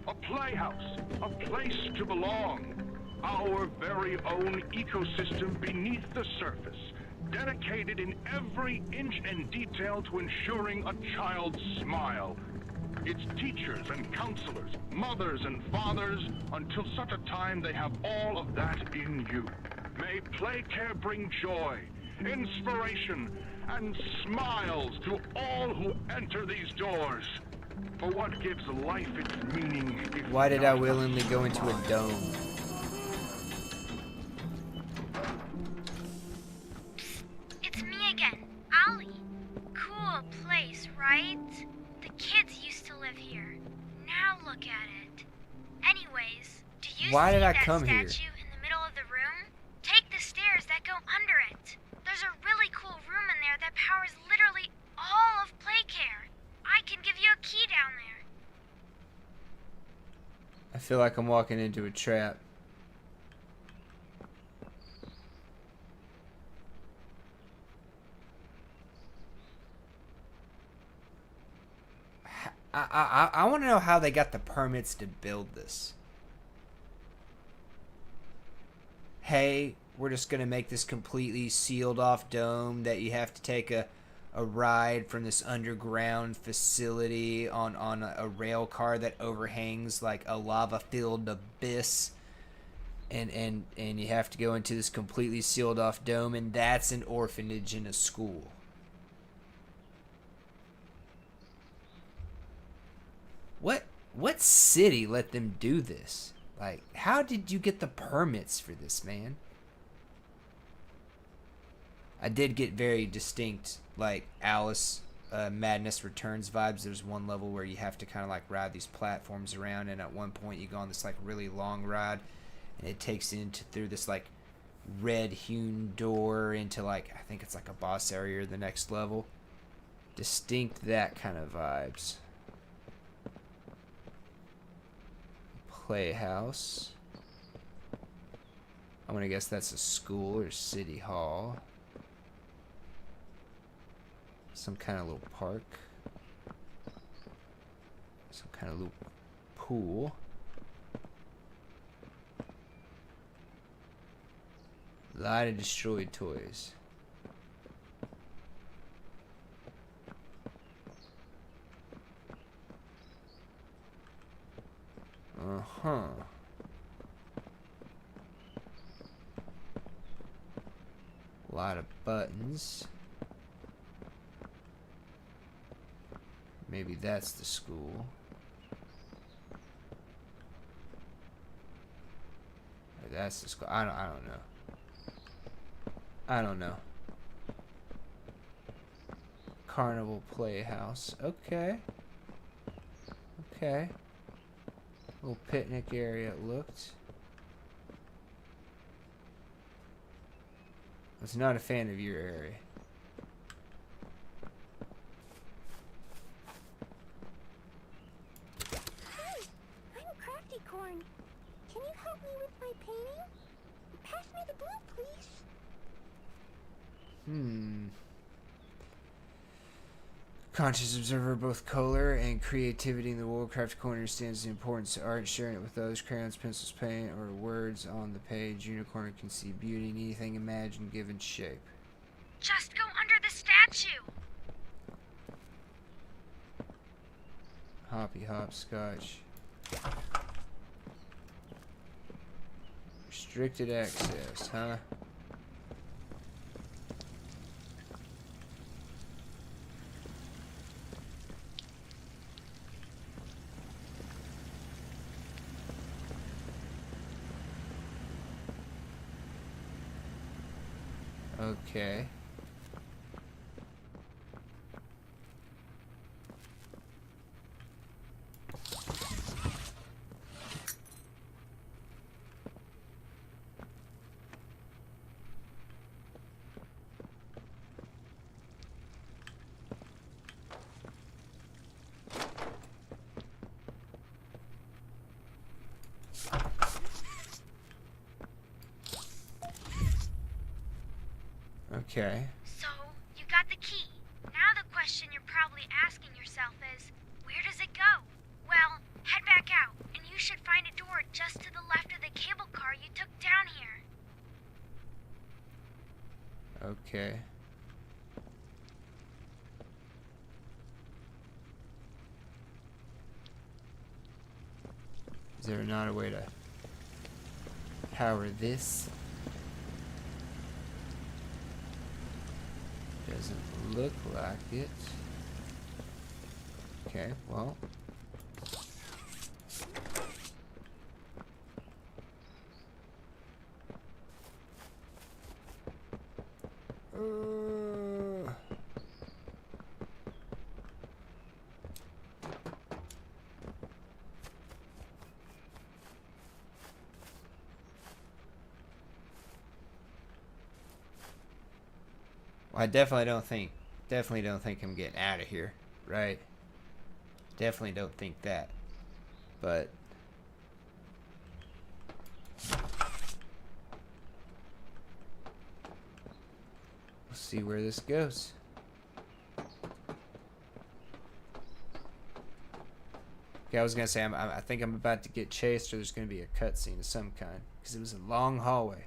a playhouse, a place to belong. Our very own ecosystem beneath the surface, dedicated in every inch and detail to ensuring a child's smile. Its teachers and counselors, mothers and fathers, until such a time they have all of that in you. May Playcare bring joy, inspiration, and smiles to all who enter these doors. For what gives life its meaning if Why did I not willingly go into a dome? It's me again, Ollie. Cool place, right? The kids used to live here. I'll look at it. Anyways, do you Why see did I that come here? statue in the middle of the room? Take the stairs that go under it. There's a really cool room in there that powers literally all of Playcare. I can give you a key down there. I feel like I'm walking into a trap. I want to know how they got the permits to build this. Hey, we're just going to make this completely sealed off dome that you have to take a ride from this underground facility on a rail car that overhangs like a lava-filled abyss. And you have to go into this completely sealed off dome, and that's an orphanage in a school. What city let them do this? Like, how did you get the permits for this, man? I did get very distinct, like, Alice Madness Returns vibes. There's one level where you have to kind of, like, ride these platforms around, and at one point you go on this, like, really long ride, and it takes you through this, like, red-hewn door into, like, I think it's, like, a boss area or the next level. Distinct that kind of vibes. Playhouse. I'm gonna guess that's a school or city hall. Some kind of little park. Some kind of little pool. Lot of destroyed toys. Uh-huh. A lot of buttons. Maybe that's the school. Or that's the school. I don't know. I don't know. Carnival Playhouse. Okay. Okay. Little picnic area it looked. I was not a fan of your area. Hi, I'm Crafty Corn. Can you help me with my painting? Pass me the glue, please. Conscious observer of both color and creativity in the world, Crafty Corn understands the importance of art, sharing it with others. Crayons, pencils, paint, or words on the page. Unicorn can see beauty in anything imagined given shape. Just go under the statue. Hoppy hopscotch. Restricted access, huh? Okay. Okay. So, you got the key. Now the question you're probably asking yourself is, where does it go? Well, head back out, and you should find a door just to the left of the cable car you took down here. Okay. Is there not a way to power this? Doesn't look like it. Okay, well. I definitely don't think I'm getting out of here, right? Definitely don't think that. But we'll see where this goes. Okay, I was gonna say I think I'm about to get chased, or there's gonna be a cutscene of some kind, because it was a long hallway.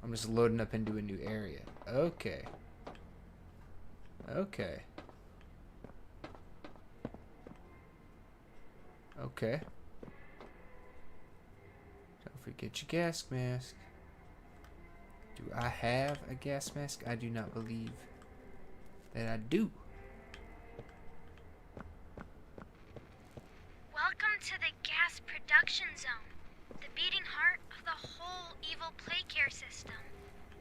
I'm just loading up into a new area. Okay. Okay. Okay. Don't forget your gas mask. Do I have a gas mask? I do not believe that I do. Welcome to the gas production zone, the beating heart of the whole evil play care system.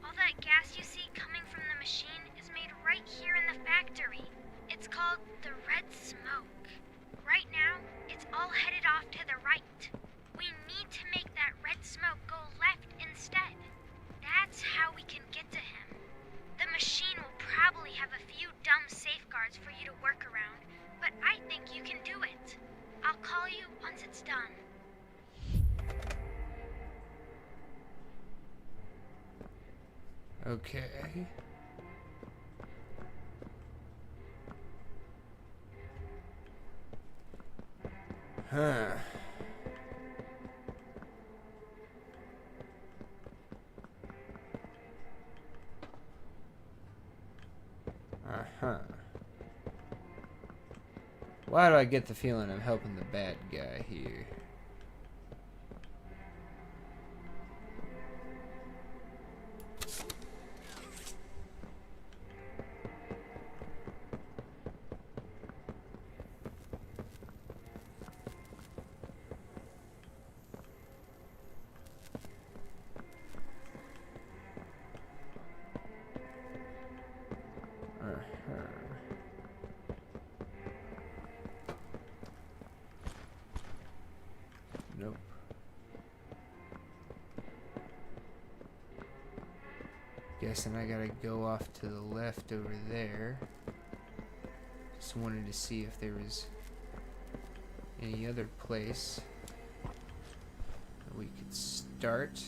All that gas you see coming from the machine is made right here in the factory. It's called the red smoke. Right now, it's all headed off to the right. We need to make that red smoke go left instead. That's how we can get to him. The machine will probably have a few dumb safeguards for you to work around, but I think you can do it. I'll call you once it's done. Okay. Huh. Uh-huh. Why do I get the feeling I'm helping the bad guy here? Nope. Guessing I gotta go off to the left over there. Just wanted to see if there was any other place that we could start.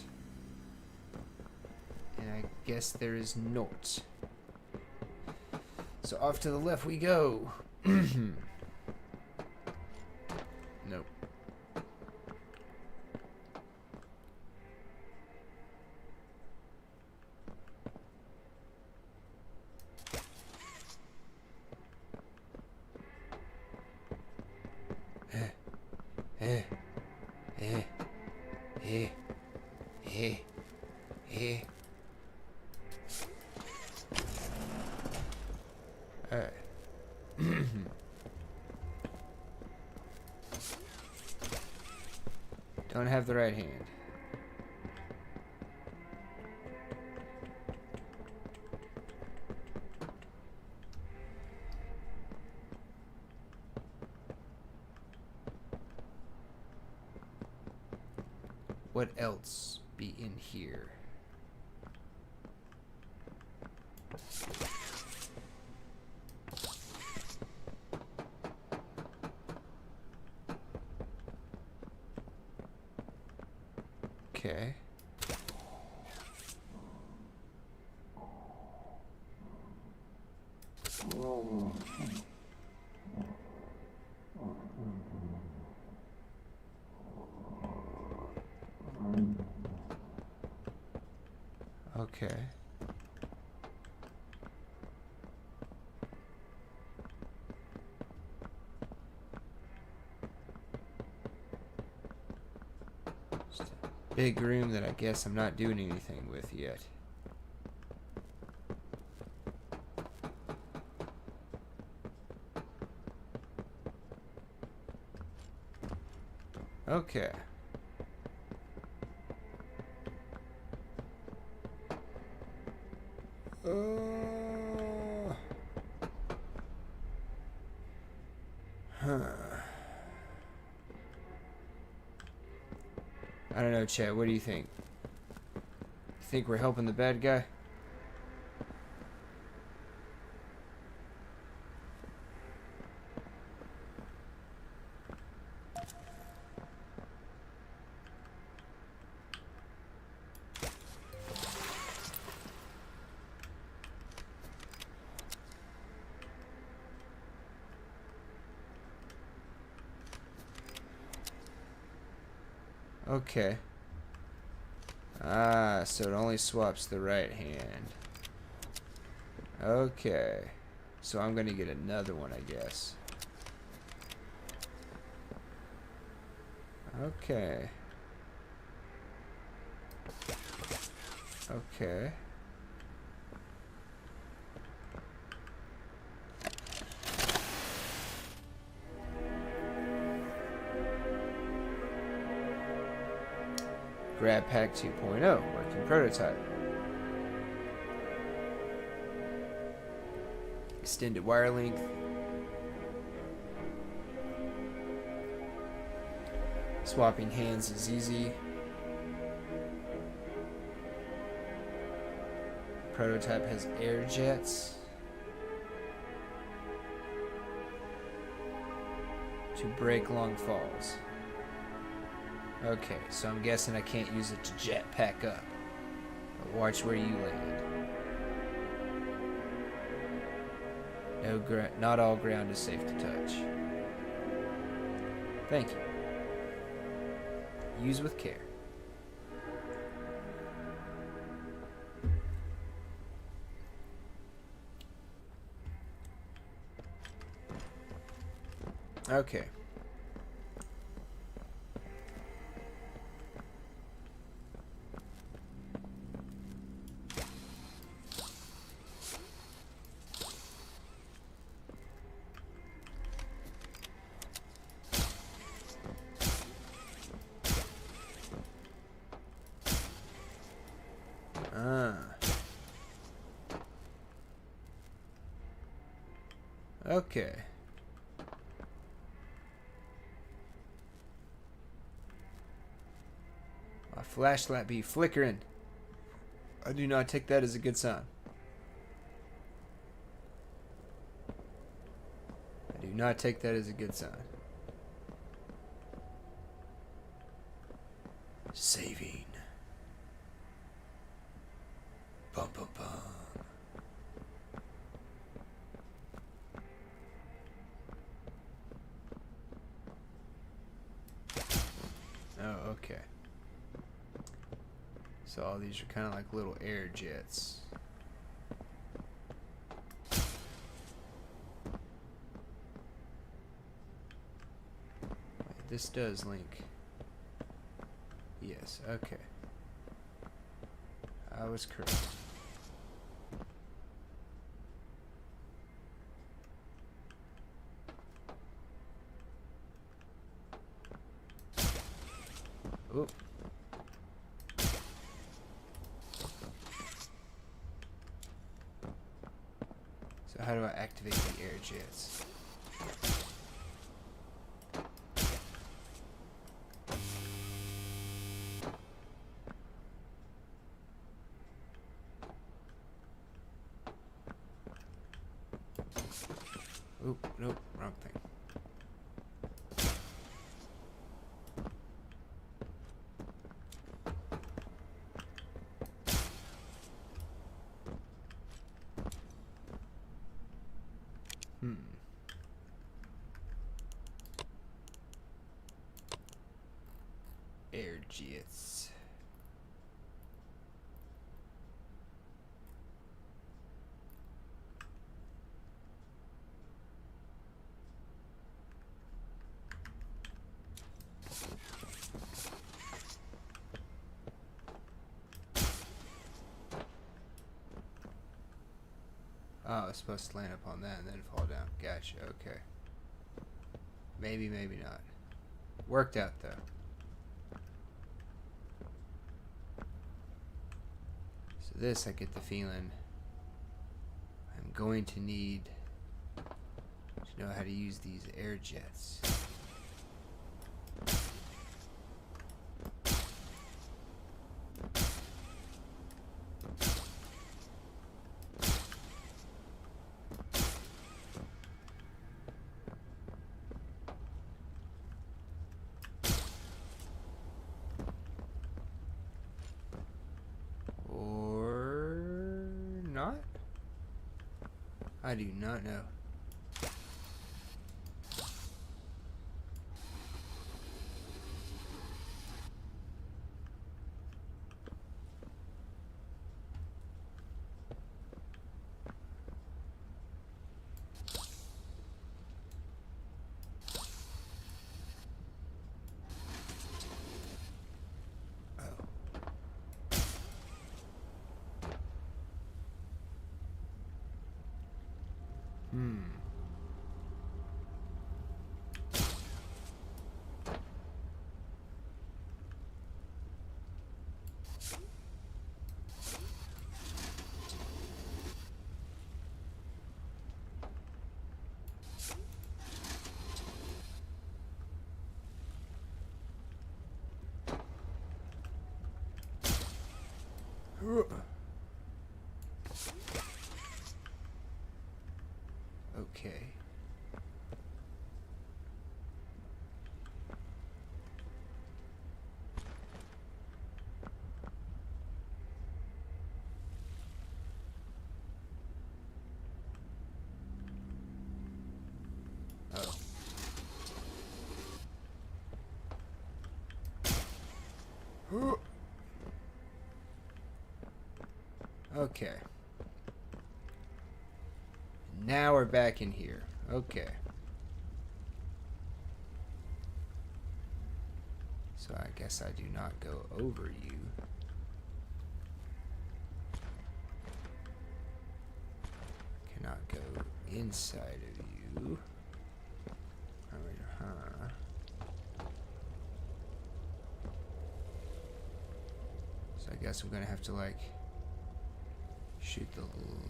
And I guess there is not. So off to the left we go. Nope. Alright. Don't have the right hand. What else be in here? Okay. Okay. Just a big room that I guess I'm not doing anything with yet. Okay. I don't know, Chad. What do you think? You think we're helping the bad guy? Okay. Ah, so it only swaps the right hand. Okay. So I'm gonna get another one, I guess. Okay. Okay. Grab Pack 2.0, working prototype. Extended wire length. Swapping hands is easy. Prototype has air jets. To break long falls. Okay, so I'm guessing I can't use it to jet pack up. But watch where you land. Not all ground is safe to touch. Thank you. Use with care. Okay. Okay. My flashlight be flickering. I do not take that as a good sign. I do not take that as a good sign. Saving. Bum bum bum. Oh, okay. So all these are kind of like little air jets. Wait, this does link. Yes, okay. I was correct. Oop. So how do I activate the air jets? Oop, nope, wrong thing. Air jets. Oh, it's supposed to land up on that and then fall down. Gotcha, okay. Maybe, maybe not. Worked out though. So this, I get the feeling I'm going to need to know how to use these air jets. I do not know. Okay. Oh. Okay. Now we're back in here. Okay. So I guess I do not go over you. Cannot go inside of you. So I guess I'm gonna have to like shoot the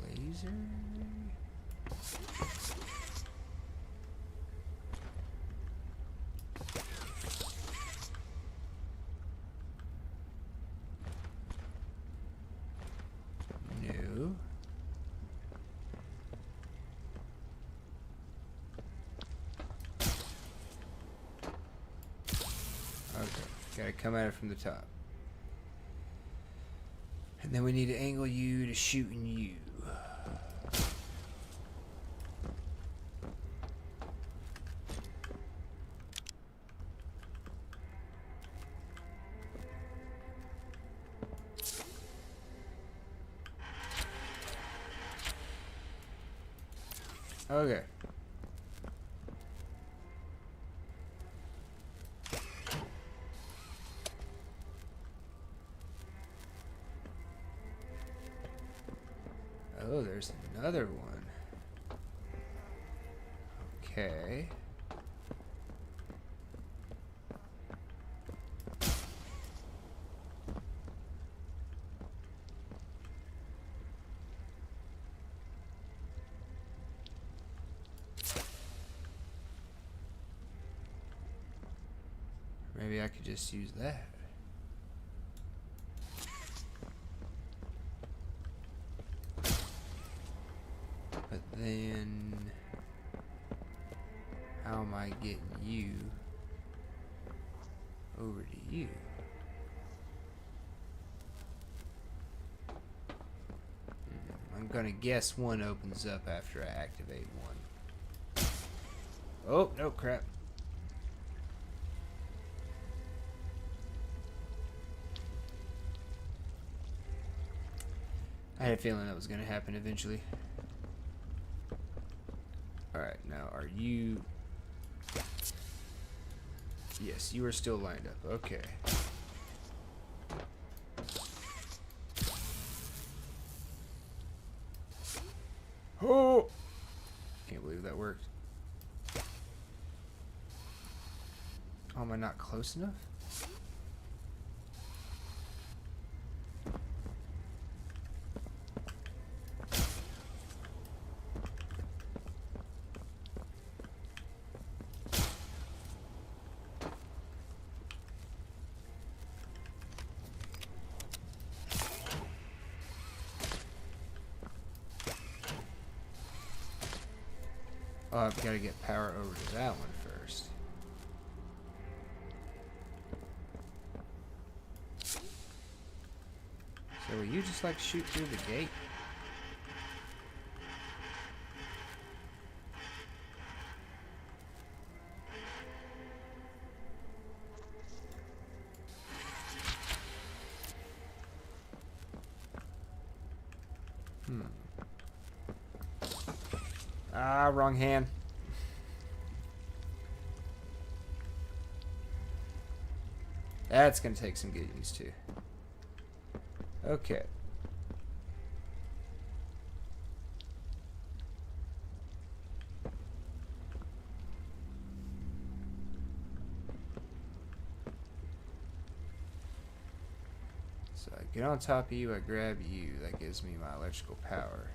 laser. No. Okay, gotta come at it from the top. And then we need to angle you to shooting you. Okay. Oh, there's another one. Okay. Maybe I could just use that. But then, how am I getting you over to you? I'm gonna guess one opens up after I activate one. Oh, no, crap. I had a feeling that was gonna happen eventually. Alright, now are you... Yes, you are still lined up. Okay. Oh! Can't believe that worked. Oh, am I not close enough? Oh, I've got to get power over to that one first. So will you just like shoot through the gate? Ah, wrong hand. That's gonna take some getting used to. Okay. So I get on top of you, I grab you, that gives me my electrical power.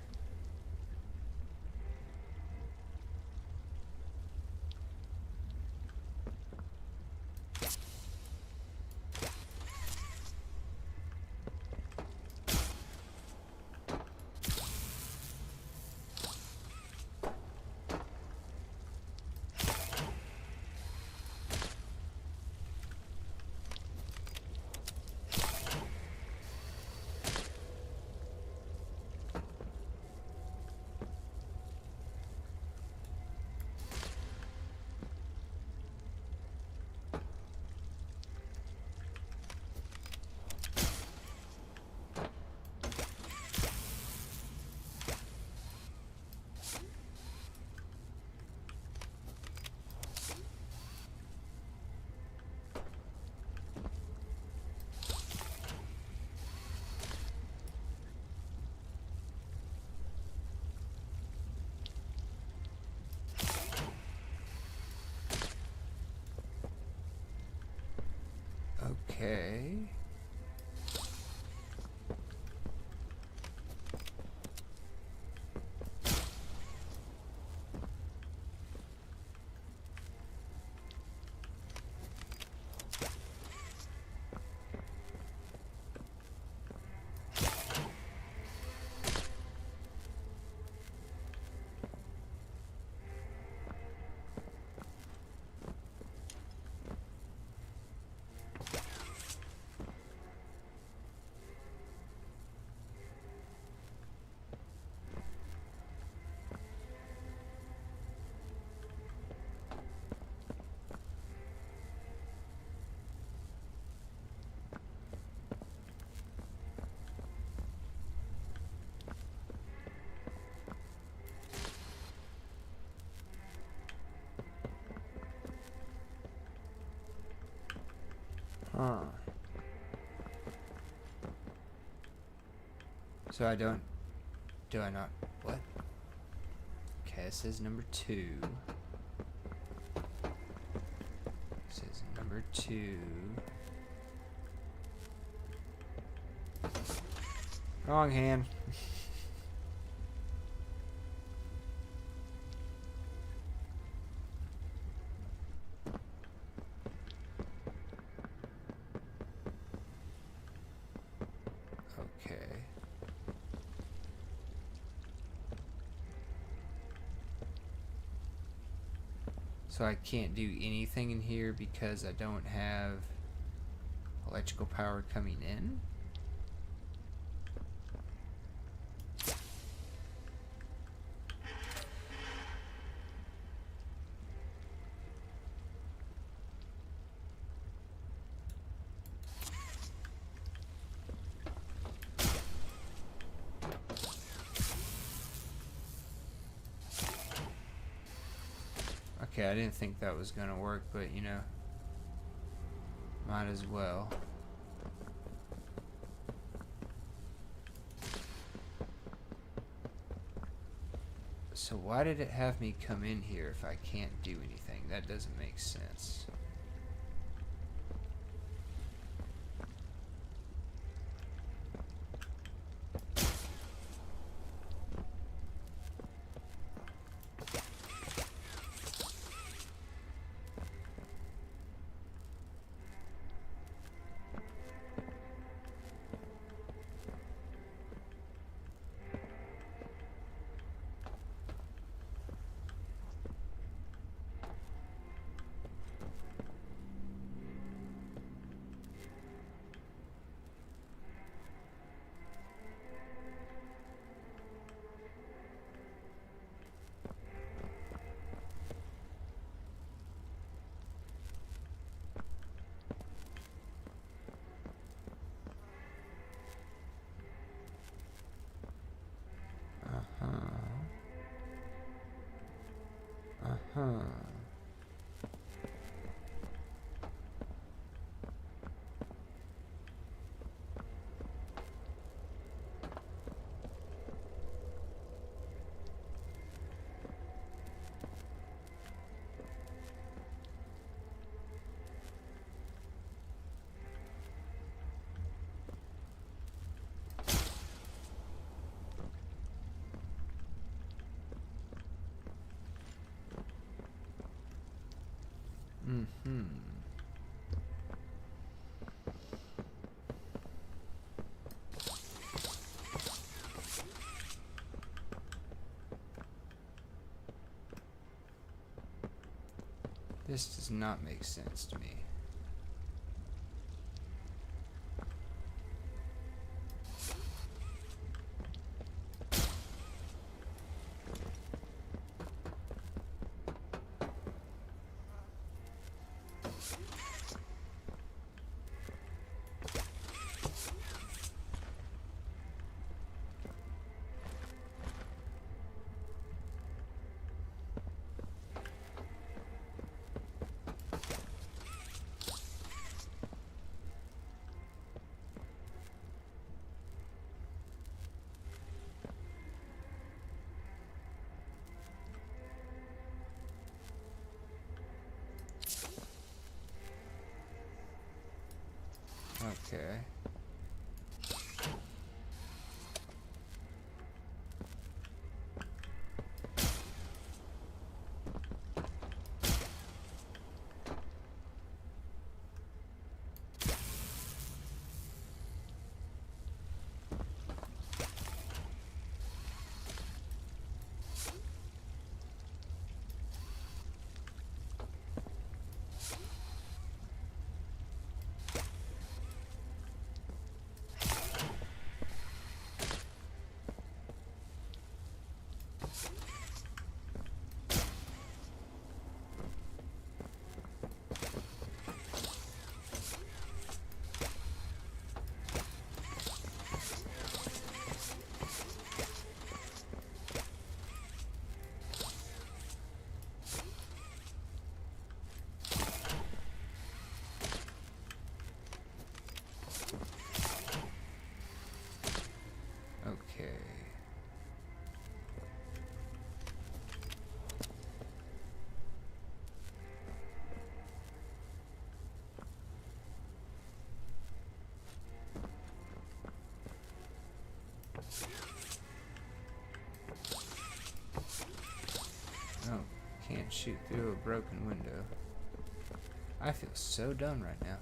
Okay. Huh. So do I not, what? Okay, it says number 2. It says number 2. Wrong hand. Okay. So I can't do anything in here because I don't have electrical power coming in? Okay, I didn't think that was gonna work, but you know, might as well. So why did it have me come in here if I can't do anything? That doesn't make sense. Uh-huh. Mm-hmm. This does not make sense to me. Okay. Okay. Oh, can't shoot through a broken window. I feel so dumb right now.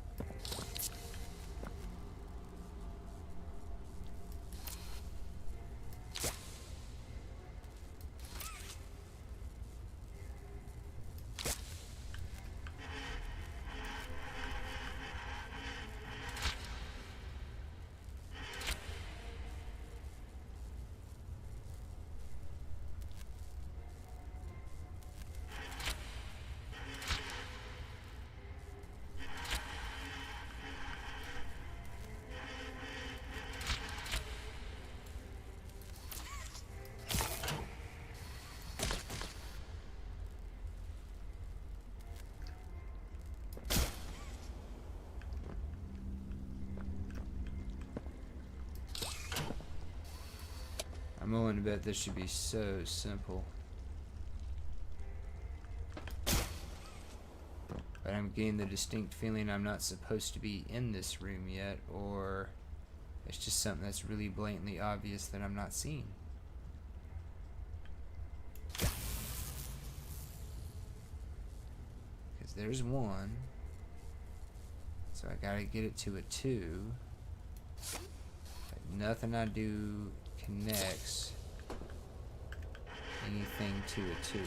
I'm willing to bet this should be so simple. But I'm getting the distinct feeling I'm not supposed to be in this room yet, or it's just something that's really blatantly obvious that I'm not seeing. Because there's 1. So I gotta get it to a 2. But nothing I do connects anything to a 2.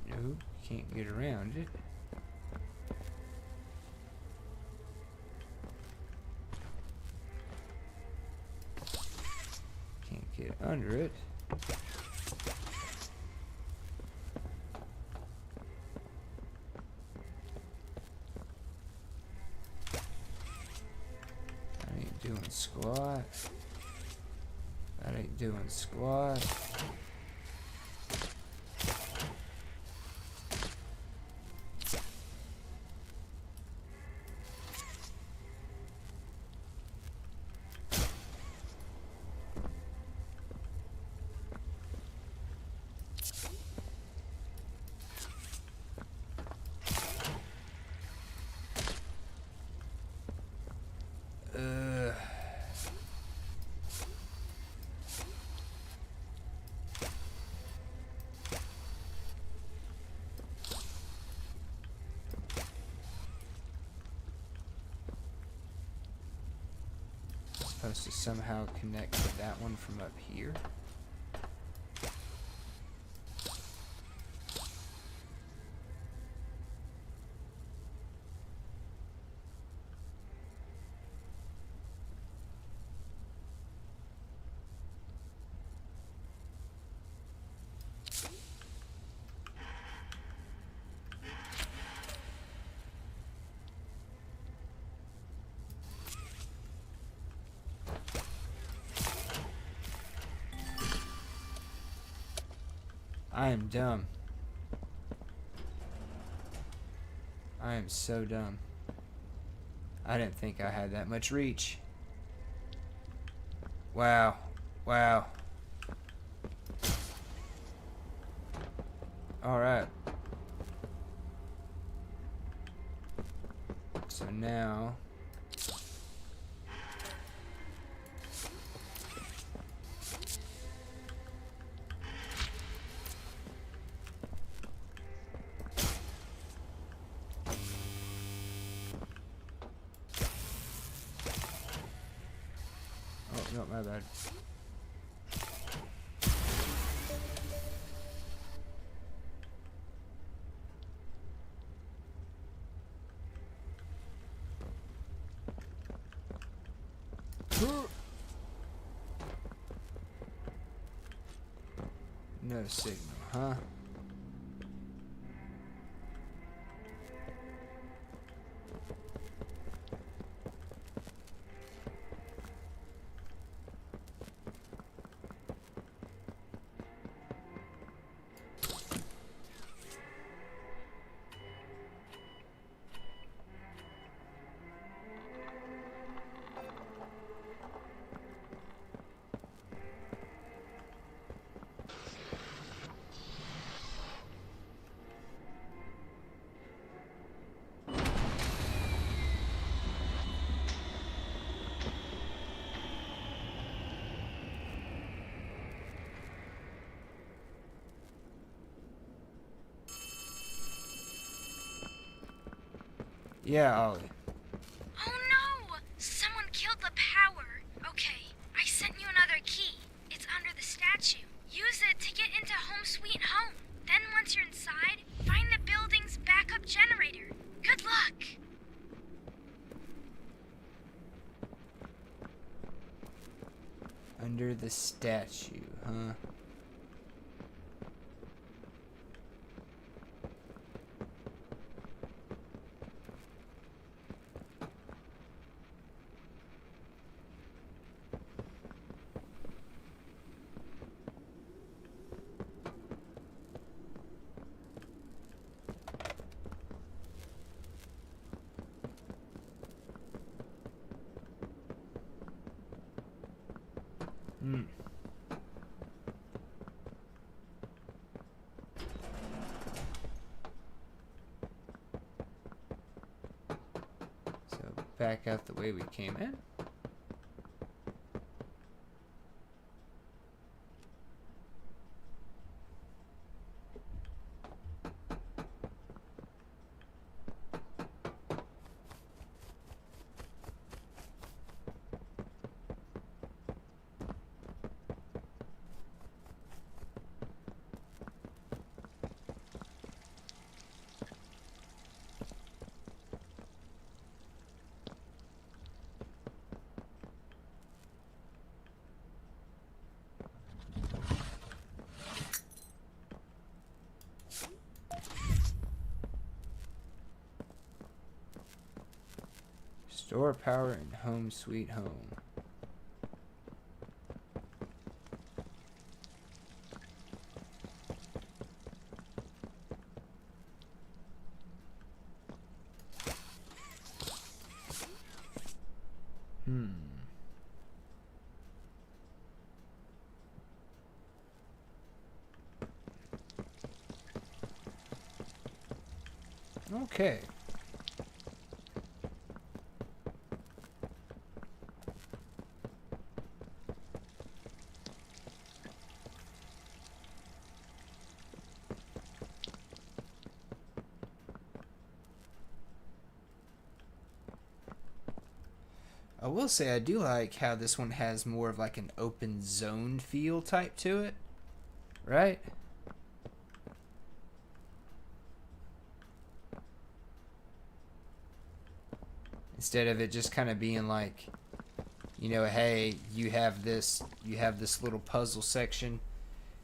No, can't get around it. Can't get under it. I ain't doing squat. That ain't doing squat. Supposed to somehow connect to that one from up here. I am dumb. I am so dumb. I didn't think I had that much reach. Wow. Wow. Alright. So now... Oh, no, my bad. No signal, huh? Yeah, Ollie. Oh no! Someone killed the power. Okay, I sent you another key. It's under the statue. Use it to get into Home Sweet Home. Then once you're inside, find the building's backup generator. Good luck! Under the statue, huh? Hmm. So back out the way we came in. Store power in Home Sweet Home. Okay. I will say I do like how this one has more of like an open zone feel type to it, right? Instead of it just kind of being like, you know, hey, you have this little puzzle section,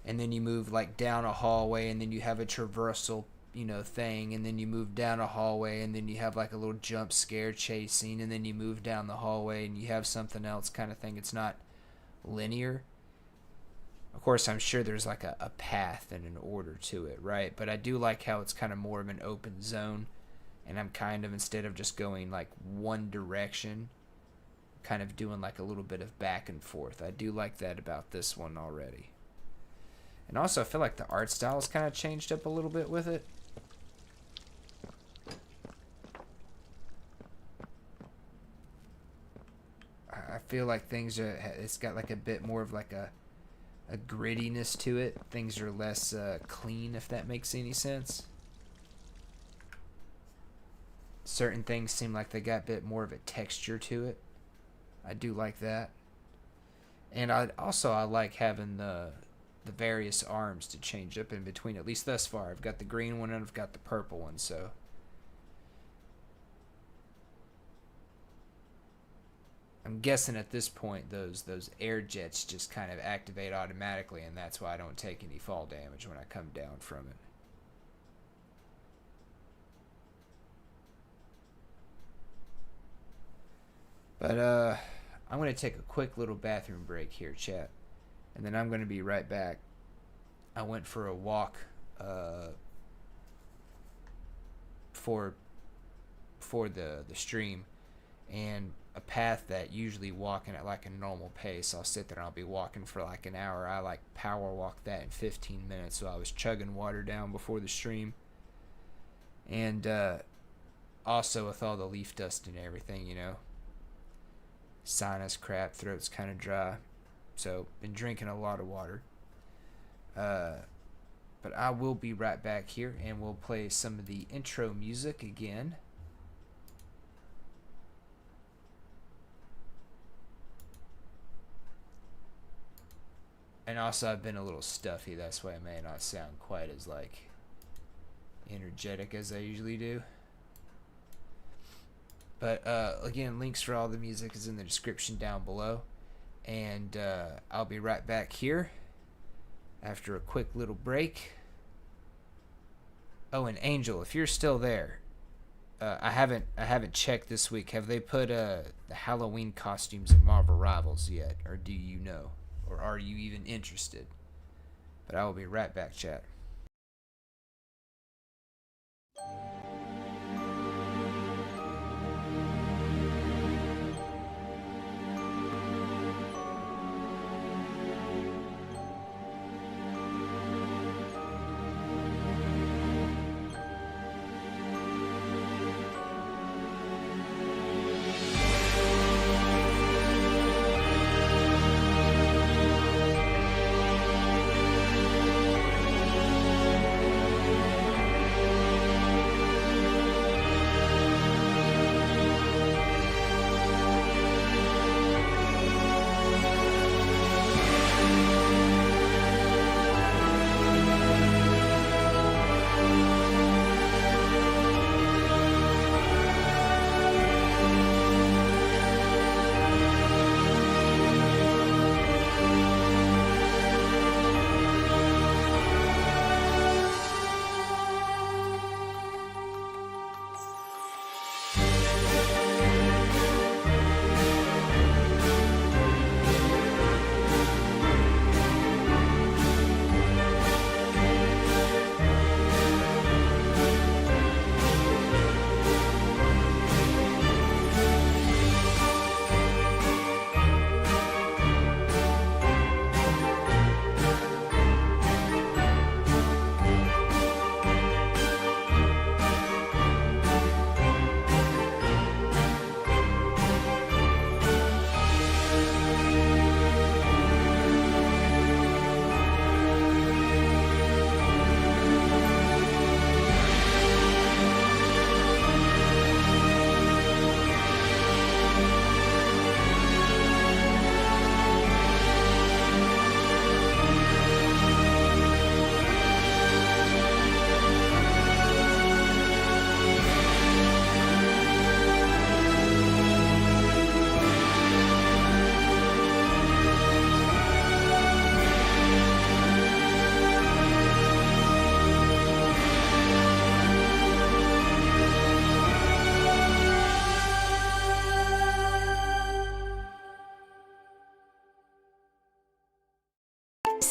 and then you move like down a hallway, and then you have a traversal, you know, thing, and then you move down a hallway, and then you have like a little jump scare chasing, and then you move down the hallway and you have something else kind of thing. It's not linear. Of course, I'm sure there's like a path and an order to it, right? But I do like how it's kind of more of an open zone, and I'm kind of, instead of just going like one direction, kind of doing like a little bit of back and forth. I do like that about this one already. And also, I feel like the art style has kind of changed up a little bit with it. I feel like things are, it's got like a bit more of like a grittiness to it. Things are less clean, if that makes any sense. Certain things seem like they got a bit more of a texture to it. I do like that. And I like having the various arms to change up in between, at least thus far. I've got the green one and I've got the purple one, so I'm guessing at this point those air jets just kind of activate automatically, and that's why I don't take any fall damage when I come down from it. But I'm going to take a quick little bathroom break here, chat, and then I'm going to be right back. I went for a walk for the stream, and a path that usually walking at like a normal pace, I'll sit there and I'll be walking for like an hour. I like power walk that in 15 minutes, so I was chugging water down before the stream. And also with all the leaf dust and everything, you know, sinus crap, throat's kind of dry, so been drinking a lot of water. But I will be right back here, and we'll play some of the intro music again. And also, I've been a little stuffy, that's why I may not sound quite as like energetic as I usually do. But again, links for all the music is in the description down below. And I'll be right back here after a quick little break. Oh, and Angel, if you're still there, I haven't checked this week. Have they put the Halloween costumes in Marvel Rivals yet, or do you know, or are you even interested? But I will be right back, chat.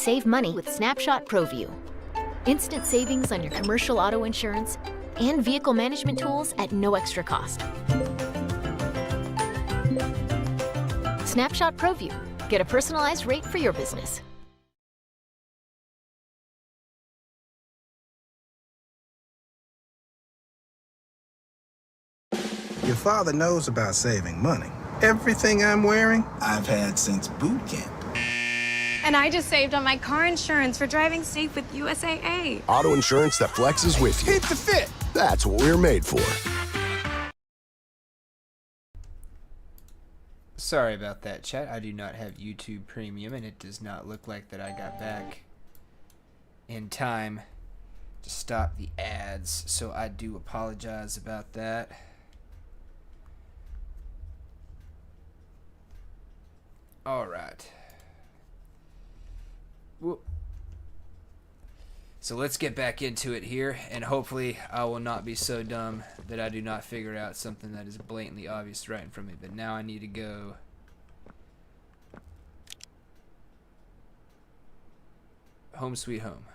save money with Snapshot ProView. Instant savings on your commercial auto insurance and vehicle management tools at no extra cost. Snapshot ProView. Get a personalized rate for your business. Your father knows about saving money. Everything I'm wearing, I've had since boot camp. And I just saved on my car insurance for driving safe with USAA. Auto insurance that flexes with you. Keep the fit. That's what we're made for. Sorry about that, chat. I do not have YouTube Premium, and it does not look like that I got back in time to stop the ads, so I do apologize about that. All right. So let's get back into it here, and hopefully I will not be so dumb that I do not figure out something that is blatantly obvious right in front of me. But now I need to go home sweet home.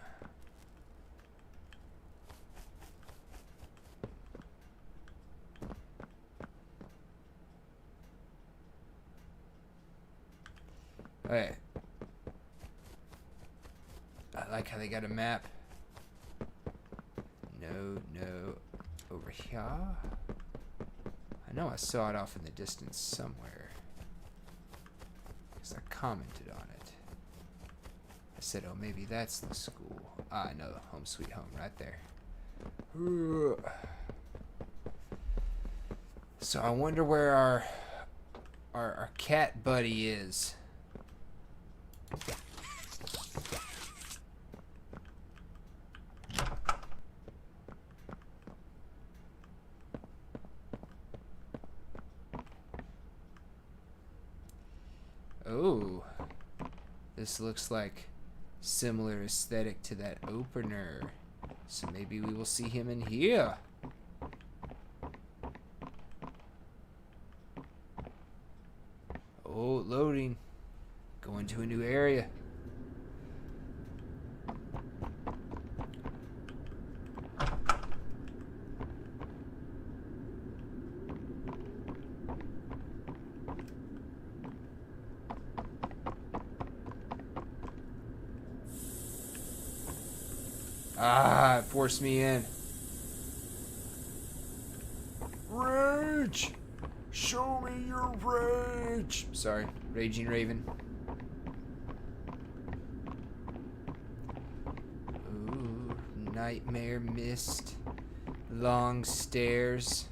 Alright. I like how they got a map. No, over here. I know I saw it off in the distance somewhere, because I commented on it. I said, oh, maybe that's the school. Ah, no, home sweet home right there. So I wonder where our cat buddy is. Oh, this looks like similar aesthetic to that opener. So maybe we will see him in here. Oh, loading. Going to a new area. Ah, it forced me in. Rage! Show me your rage! Sorry, Raging Raven. Ooh, nightmare mist. Long stairs.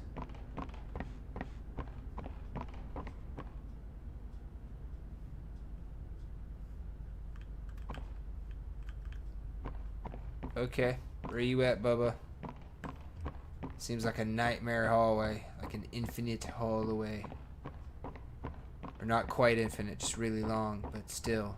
Okay, where you at, Bubba? Seems like a nightmare hallway, like an infinite hallway. Or not quite infinite, just really long, but still.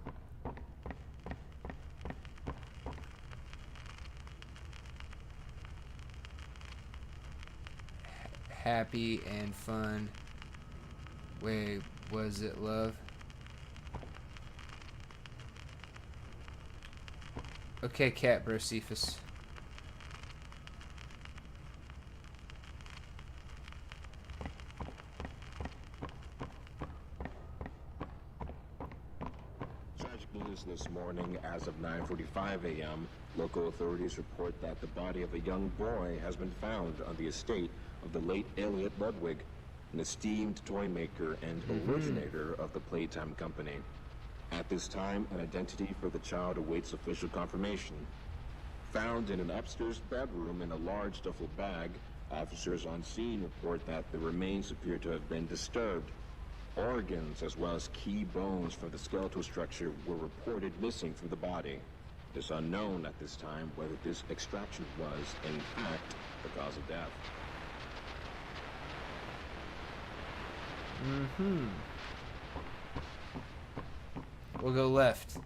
Happy and fun. Wait, was it love? Okay, cat bro, Cephas. Tragic news this morning. As of 9:45 a.m., local authorities report that the body of a young boy has been found on the estate of the late Elliot Ludwig, an esteemed toy maker and originator of the Playtime company. At this time, an identity for the child awaits official confirmation. Found in an upstairs bedroom in a large duffel bag, officers on scene report that the remains appear to have been disturbed. Organs, as well as key bones from the skeletal structure, were reported missing from the body. It is unknown at this time whether this extraction was, in fact, the cause of death. We'll go left.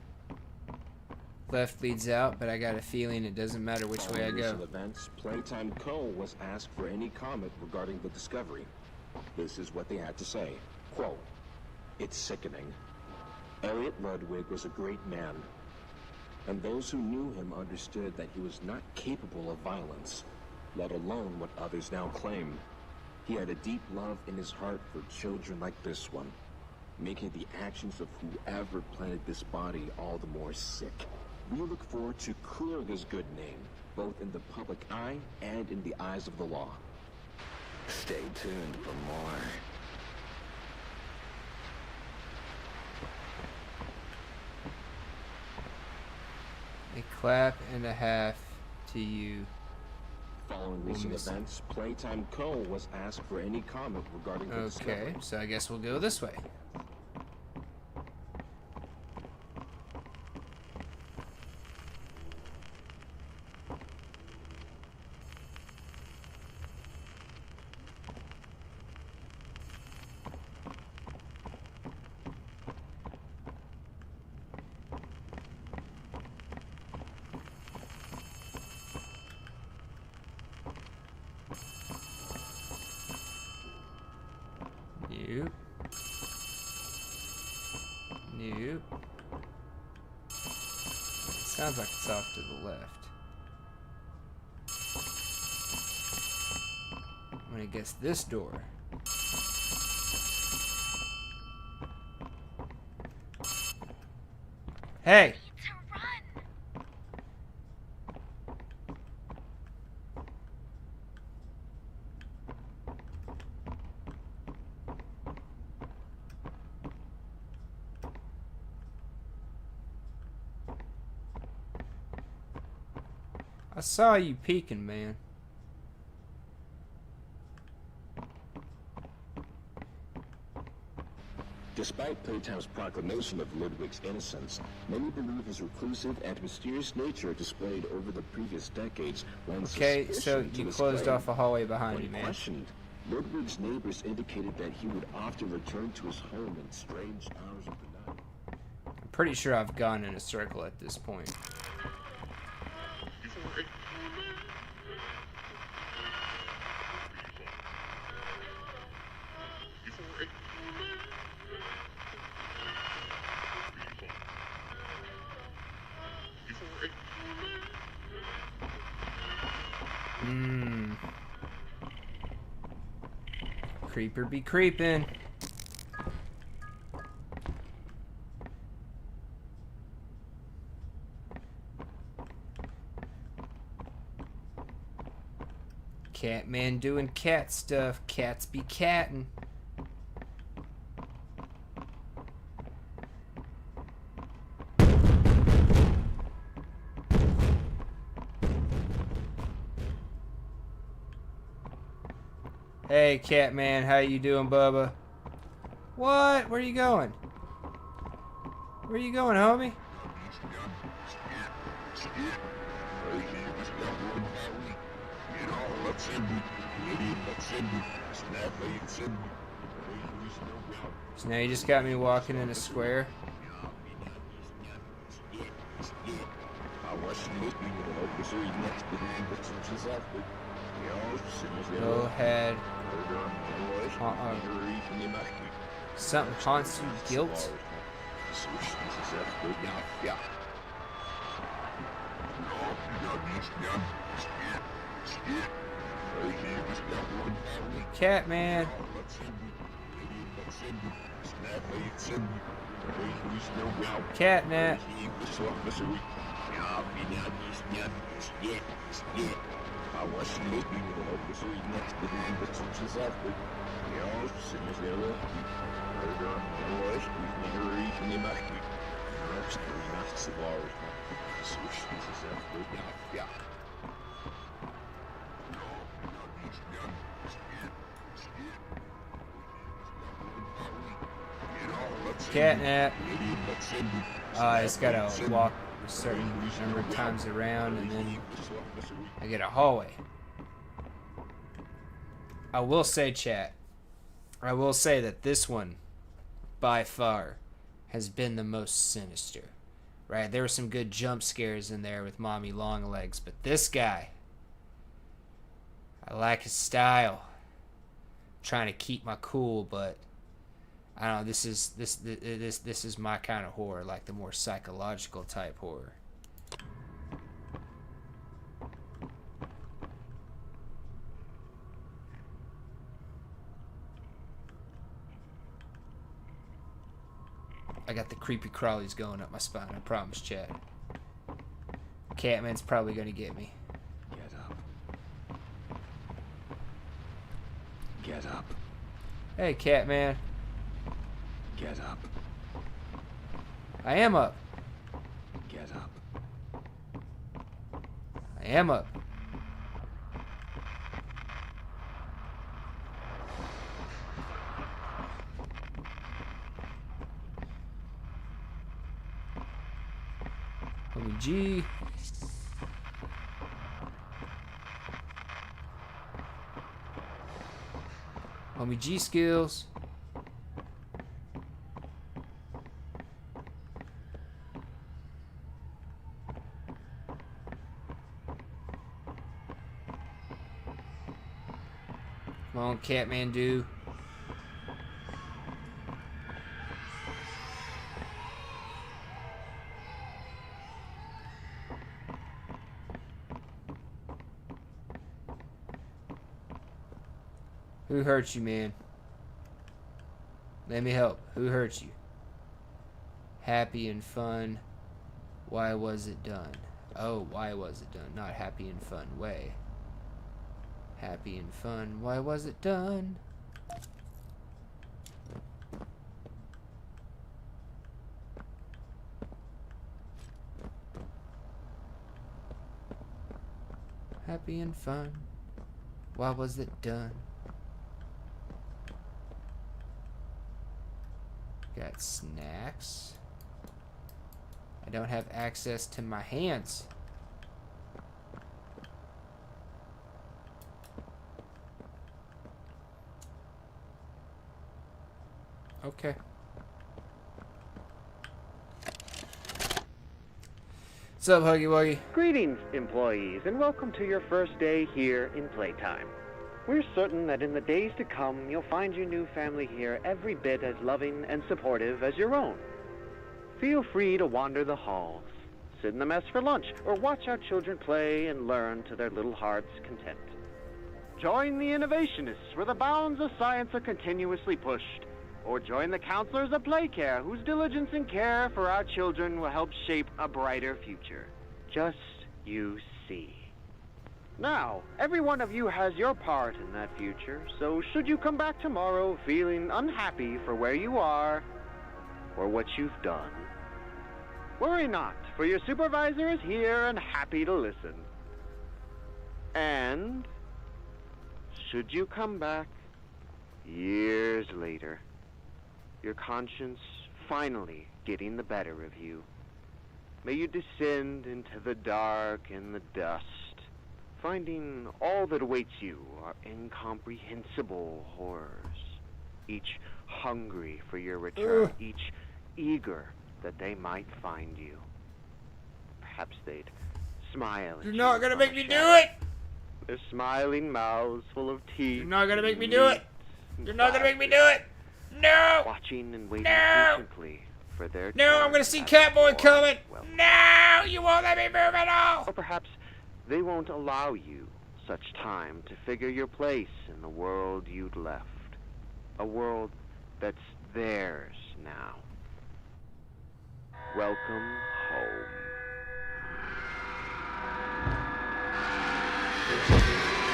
Left leads out, but I got a feeling it doesn't matter which way I go. Recent events, Playtime Co. was asked for any comment regarding the discovery. This is what they had to say. Quote, "It's sickening. Elliot Ludwig was a great man. and those who knew him understood that he was not capable of violence, let alone what others now claim. He had a deep love in his heart for children like this one, making the actions of whoever planted this body all the more sick. We look forward to clearing his good name, both in the public eye and in the eyes of the law. Stay tuned for more. A clap and a half to you. Following recent events, Playtime Co. was asked for any comment regarding the discovery. Okay, so I guess we'll go this way. Nope. Nope. It sounds like it's off to the left. I'm gonna guess this door. Hey! I saw you peeking, man. Despite Playtime's proclamation of Ludwig's innocence, many believe his reclusive and mysterious nature displayed over the previous decades lends Okay, so suspicion to you his closed claim. off a hallway behind When you, man. questioned, Ludwig's neighbors indicated that he would often return to his home in strange hours of the night. I'm pretty sure I've gone in a circle at this point. Creeper be creepin'. Catman doing cat stuff. Cats be cattin'. Hey, Catman, how you doing, Bubba? What? Where you going? Where you going, homie? So now you just got me walking in a square? Go ahead. Something haunts you, guilt? Catman. Catnap. Catnap. I just gotta walk a certain number of times around and then I get a hallway. I will say, chat, I will say that this one, by far, has been the most sinister. Right? There were some good jump scares in there with Mommy Longlegs, but this guy, I like his style. I'm trying to keep my cool, but I don't know, this is my kind of horror, like the more psychological type horror. I got the creepy crawlies going up my spine, I promise, Chad. Catman's probably gonna get me. Get up. Get up. Hey, Catman. Get up. I am up. Get up. I am up. Homie G. Homie G skills. Come on, Catman, do. Who hurt you, man? Let me help. Who hurt you? Happy and fun. Why was it done? Oh, why was it done? Not happy and fun way. Happy and fun. Why was it done? Happy and fun. Why was it done? Got snacks. I don't have access to my hands. Okay. What's up, Huggy Wuggy? Greetings, employees, and welcome to your first day here in Playtime. We're certain that in the days to come, you'll find your new family here every bit as loving and supportive as your own. Feel free to wander the halls, sit in the mess for lunch, or watch our children play and learn to their little hearts' content. Join the innovationists where the bounds of science are continuously pushed, or join the counselors of Playcare whose diligence and care for our children will help shape a brighter future. Just you see. Now, every one of you has your part in that future, so should you come back tomorrow feeling unhappy for where you are or what you've done, worry not, for your supervisor is here and happy to listen. And should you come back years later, your conscience finally getting the better of you, may you descend into the dark and the dust, finding all that awaits you are incomprehensible horrors, each hungry for your return, each eager that they might find you. Perhaps they'd smile at you. You're not gonna make me do it! Their smiling mouths full of teeth. You're not gonna make me do it! You're not gonna make me do it! No! Watching and waiting No! patiently for their No, I'm gonna see Catboy coming! No! You won't let me move at all! Or perhaps they won't allow you such time to figure your place in the world you'd left. A world that's theirs now. Welcome home.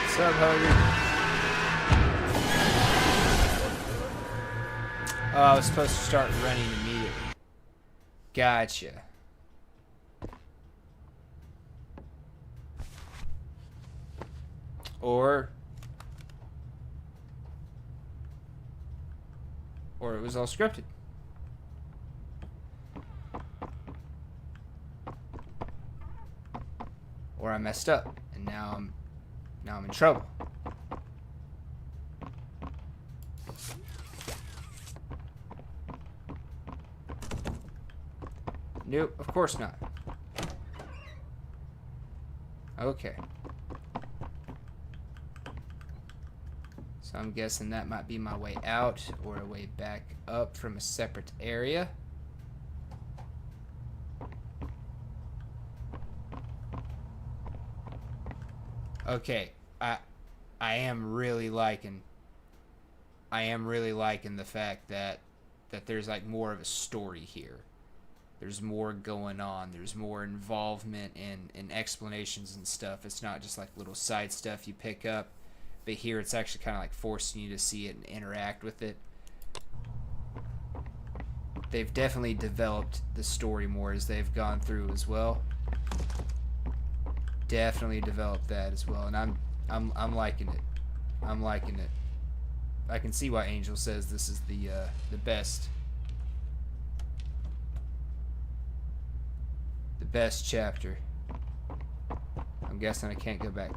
What's up, Hoagie? Oh, I was supposed to start running immediately. Gotcha. Or it was all scripted. Or I messed up and now I'm in trouble. Nope, of course not. Okay. So I'm guessing that might be my way out or a way back up from a separate area. Okay, I am really liking the fact that that there's like more of a story here. There's more going on. There's more involvement and explanations and stuff. It's not just like little side stuff you pick up, but here it's actually kind of like forcing you to see it and interact with it. They've definitely developed the story more as they've gone through as well. Definitely developed that as well, and I'm liking it. I'm liking it. I can see why Angel says this is the best. The best chapter. I'm guessing I can't go back.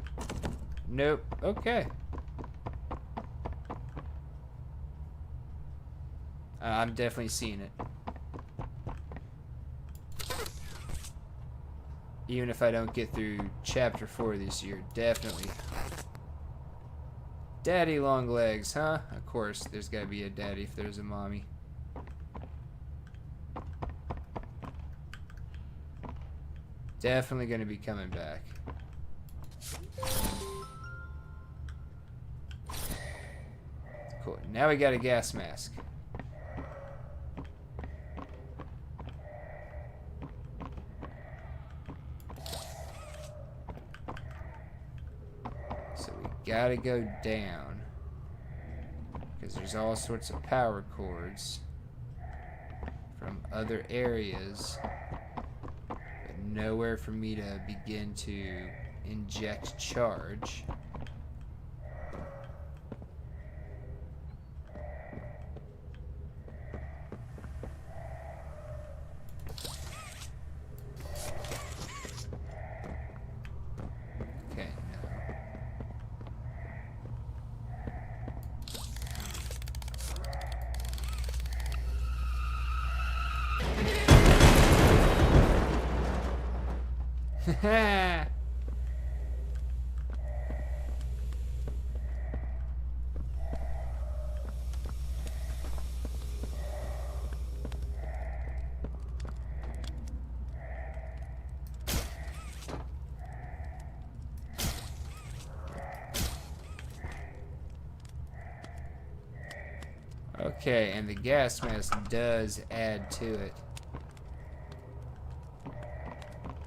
Nope. Okay. I'm definitely seeing it. Even if I don't get through chapter 4 this year, definitely. Daddy long legs, huh? Of course, there's gotta be a daddy if there's a mommy. Definitely gonna be coming back. Cool. Now we got a gas mask. So we gotta go down. Because there's all sorts of power cords from other areas. Nowhere for me to begin to inject charge. Okay, no. Okay, and the gas mask does add to it.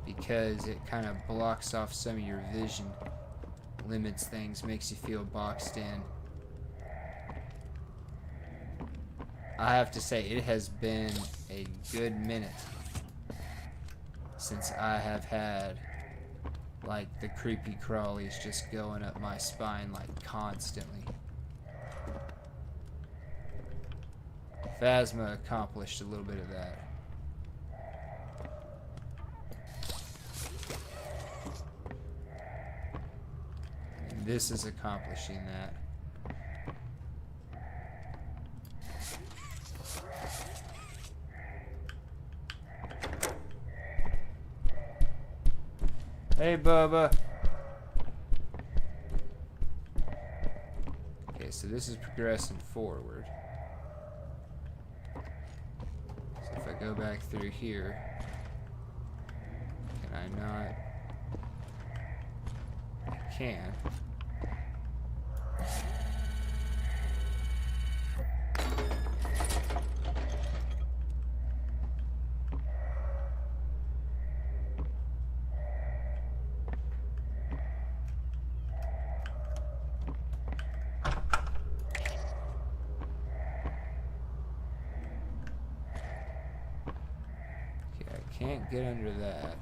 Because it kind of blocks off some of your vision, limits things, makes you feel boxed in. I have to say, it has been a good minute since I have had like the creepy crawlies just going up my spine like constantly. Phasma accomplished a little bit of that. This is accomplishing that. Hey, Bubba. Okay, so this is progressing forward. So if I go back through here, can I not? I can. Can't get under that.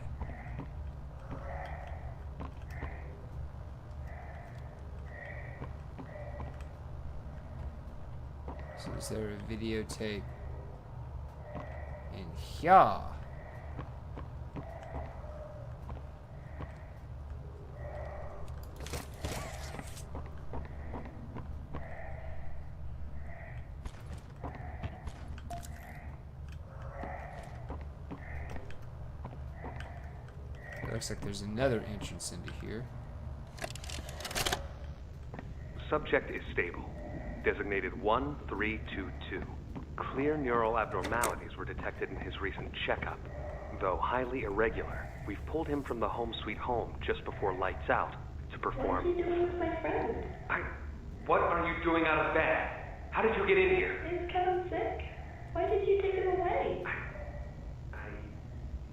So is there a videotape in here? Looks like there's another entrance into here. Subject is stable. Designated 1322. Clear neural abnormalities were detected in his recent checkup. Though highly irregular, we've pulled him from the home sweet home just before lights out to perform... What are you doing with my friend? What are you doing out of bed? How did you get in here? Is Kevin sick? Why did you take him away?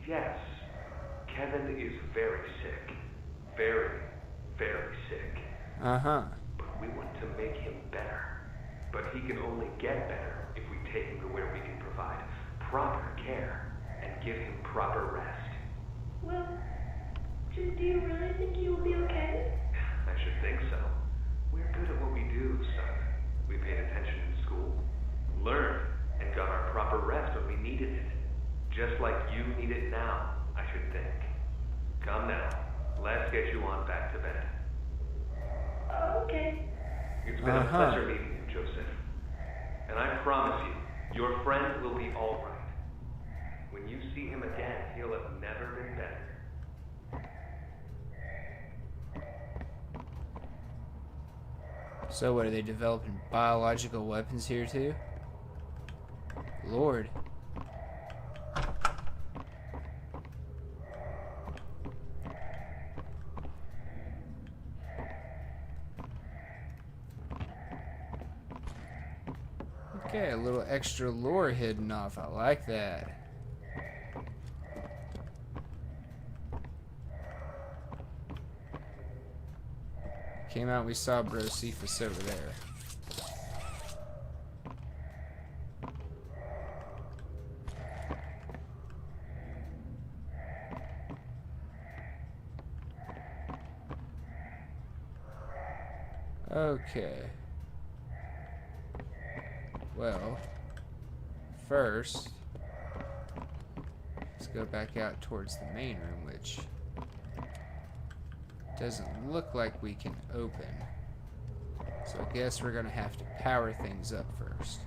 Yes. Kevin is very sick. Very, very sick. Uh-huh. But we want to make him better. But he can only get better if we take him to where we can provide proper care and give him proper rest. Well, do you really think he will be okay? I should think so. We're good at what we do, son. We paid attention in school, learned, and got our proper rest when we needed it. Just like you need it now, I should think. Come now. Let's get you on back to bed. Okay. It's been a pleasure meeting you, Joseph. And I promise you, your friend will be all right. When you see him again, he'll have never been better. So what, are they developing biological weapons here too? Lord. Okay, a little extra lore hidden off. I like that. Came out, we saw Bro Cephas over there. Okay. Well, first, let's go back out towards the main room, which doesn't look like we can open. So I guess we're gonna have to power things up first.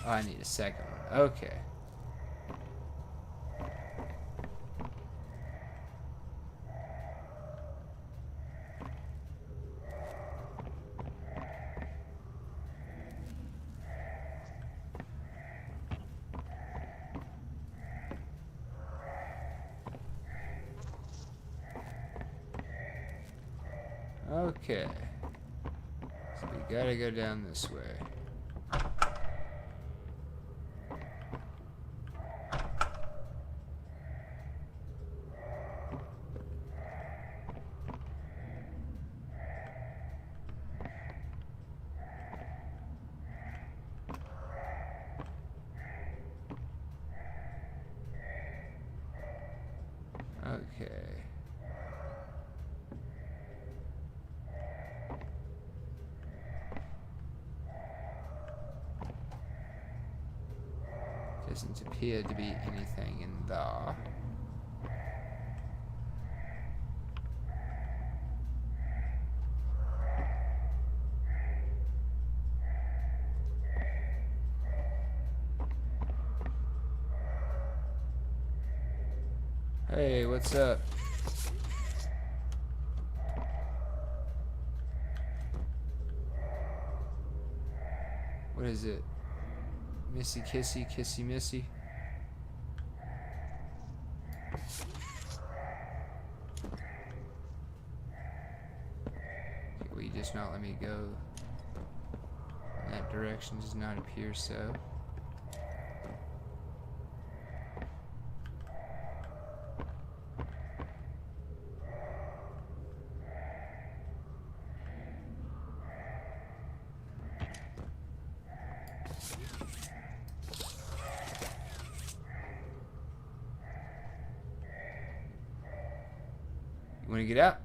Oh, I need a second one. Okay. Okay. So we gotta go down this way. Okay. Doesn't appear to be anything in there. Hey, what's up? What is it? Missy Kissy, Kissy Missy? Okay, will you just not let me go in that direction? Does not appear so. You want to get out?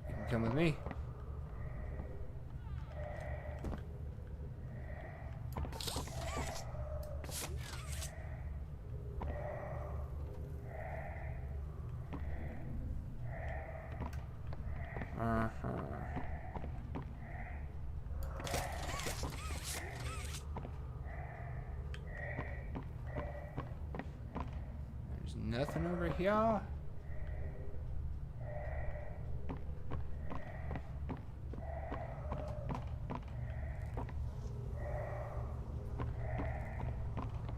You can come with me. Nothing over here.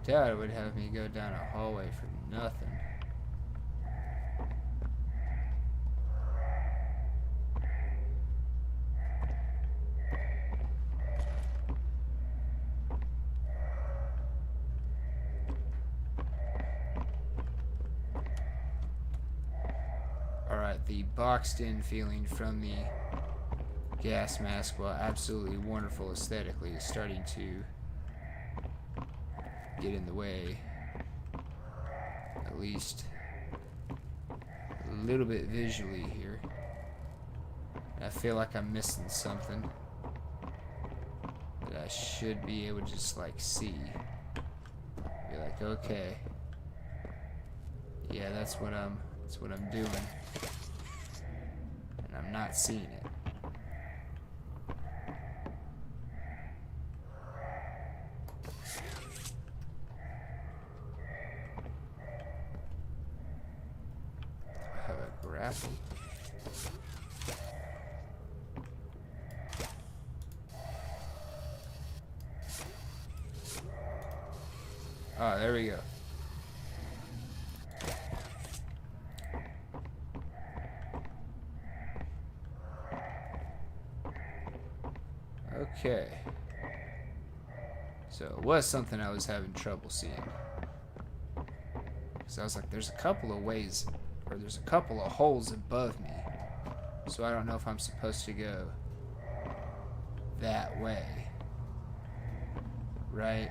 Dad would have me go down a hallway for nothing. Alright, the boxed in feeling from the gas mask, while absolutely wonderful aesthetically, is starting to get in the way, at least a little bit visually here. I feel like I'm missing something that I should be able to just like see. Be like, okay, yeah, that's what I'm doing, and I'm not seeing it. Grapple. Oh, there we go. Okay. So it was something I was having trouble seeing. So I was like, there's a couple of ways, or there's a couple of holes above me. So I don't know if I'm supposed to go that way. Right?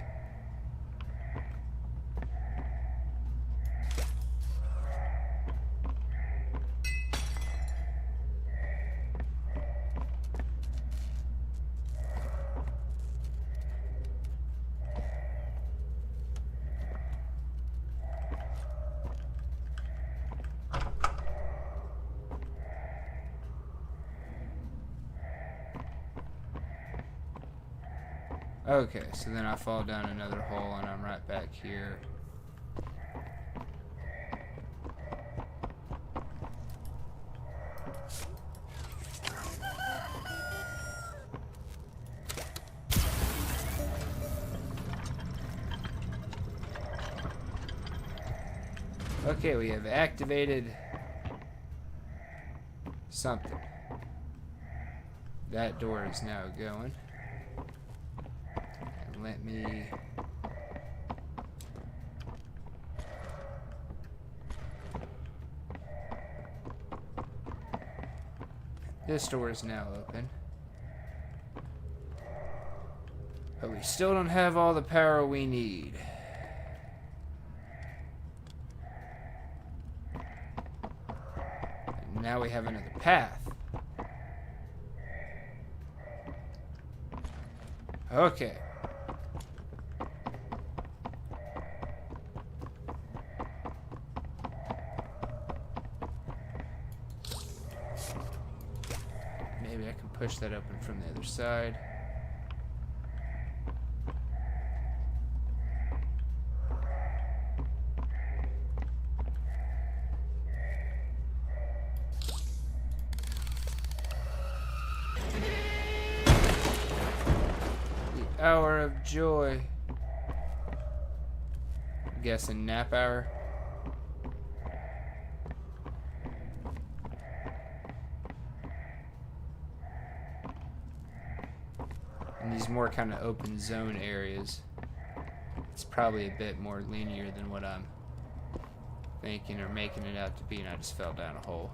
Okay, so then I fall down another hole and I'm right back here. Okay, we have activated something. That door is now going. Let me this door is now open, but we still don't have all the power we need. And now we have another path. Okay. Maybe I can push that open from the other side. The hour of joy. I'm guessing nap hour. These more kind of open zone areas, it's probably a bit more linear than what I'm thinking or making it out to be, and I just fell down a hole.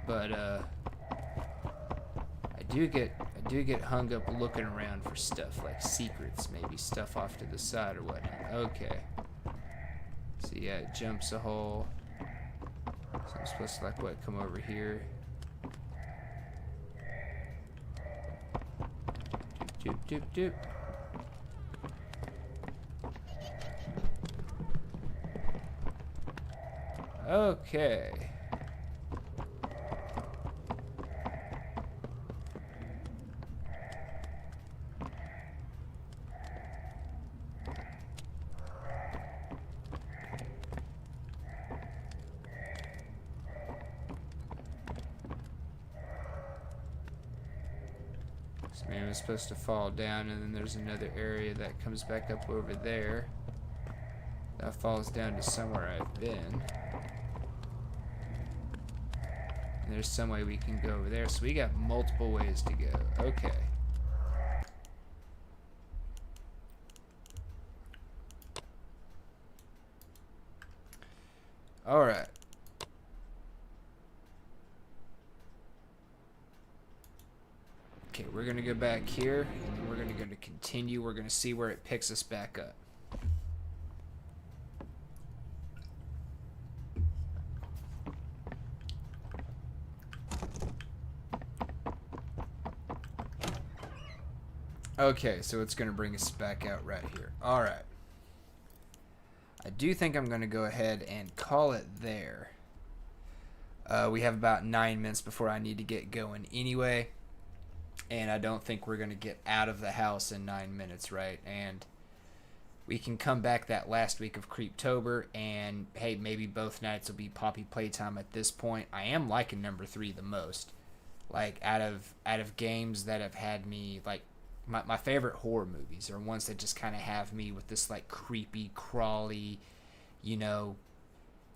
But I do get hung up looking around for stuff like secrets, maybe stuff off to the side or whatnot. Okay. So yeah, it jumps a hole. So I'm supposed to like what, come over here. Doop, doop, doop. Okay. So maybe I'm supposed to fall down, and then there's another area that comes back up over there. That falls down to somewhere I've been. And there's some way we can go over there. So we got multiple ways to go. Okay. Alright. Okay, we're going to go back here, and then we're going to continue. We're going to see where it picks us back up. Okay, so it's going to bring us back out right here. Alright. I do think I'm going to go ahead and call it there. We have about 9 minutes before I need to get going anyway. And I don't think we're going to get out of the house in 9 minutes, right? And we can come back that last week of Creeptober, and hey, maybe both nights will be Poppy Playtime at this point. I am liking number 3 the most. Like, out of games that have had me, like, my favorite horror movies are ones that just kind of have me with this, like, creepy, crawly, you know,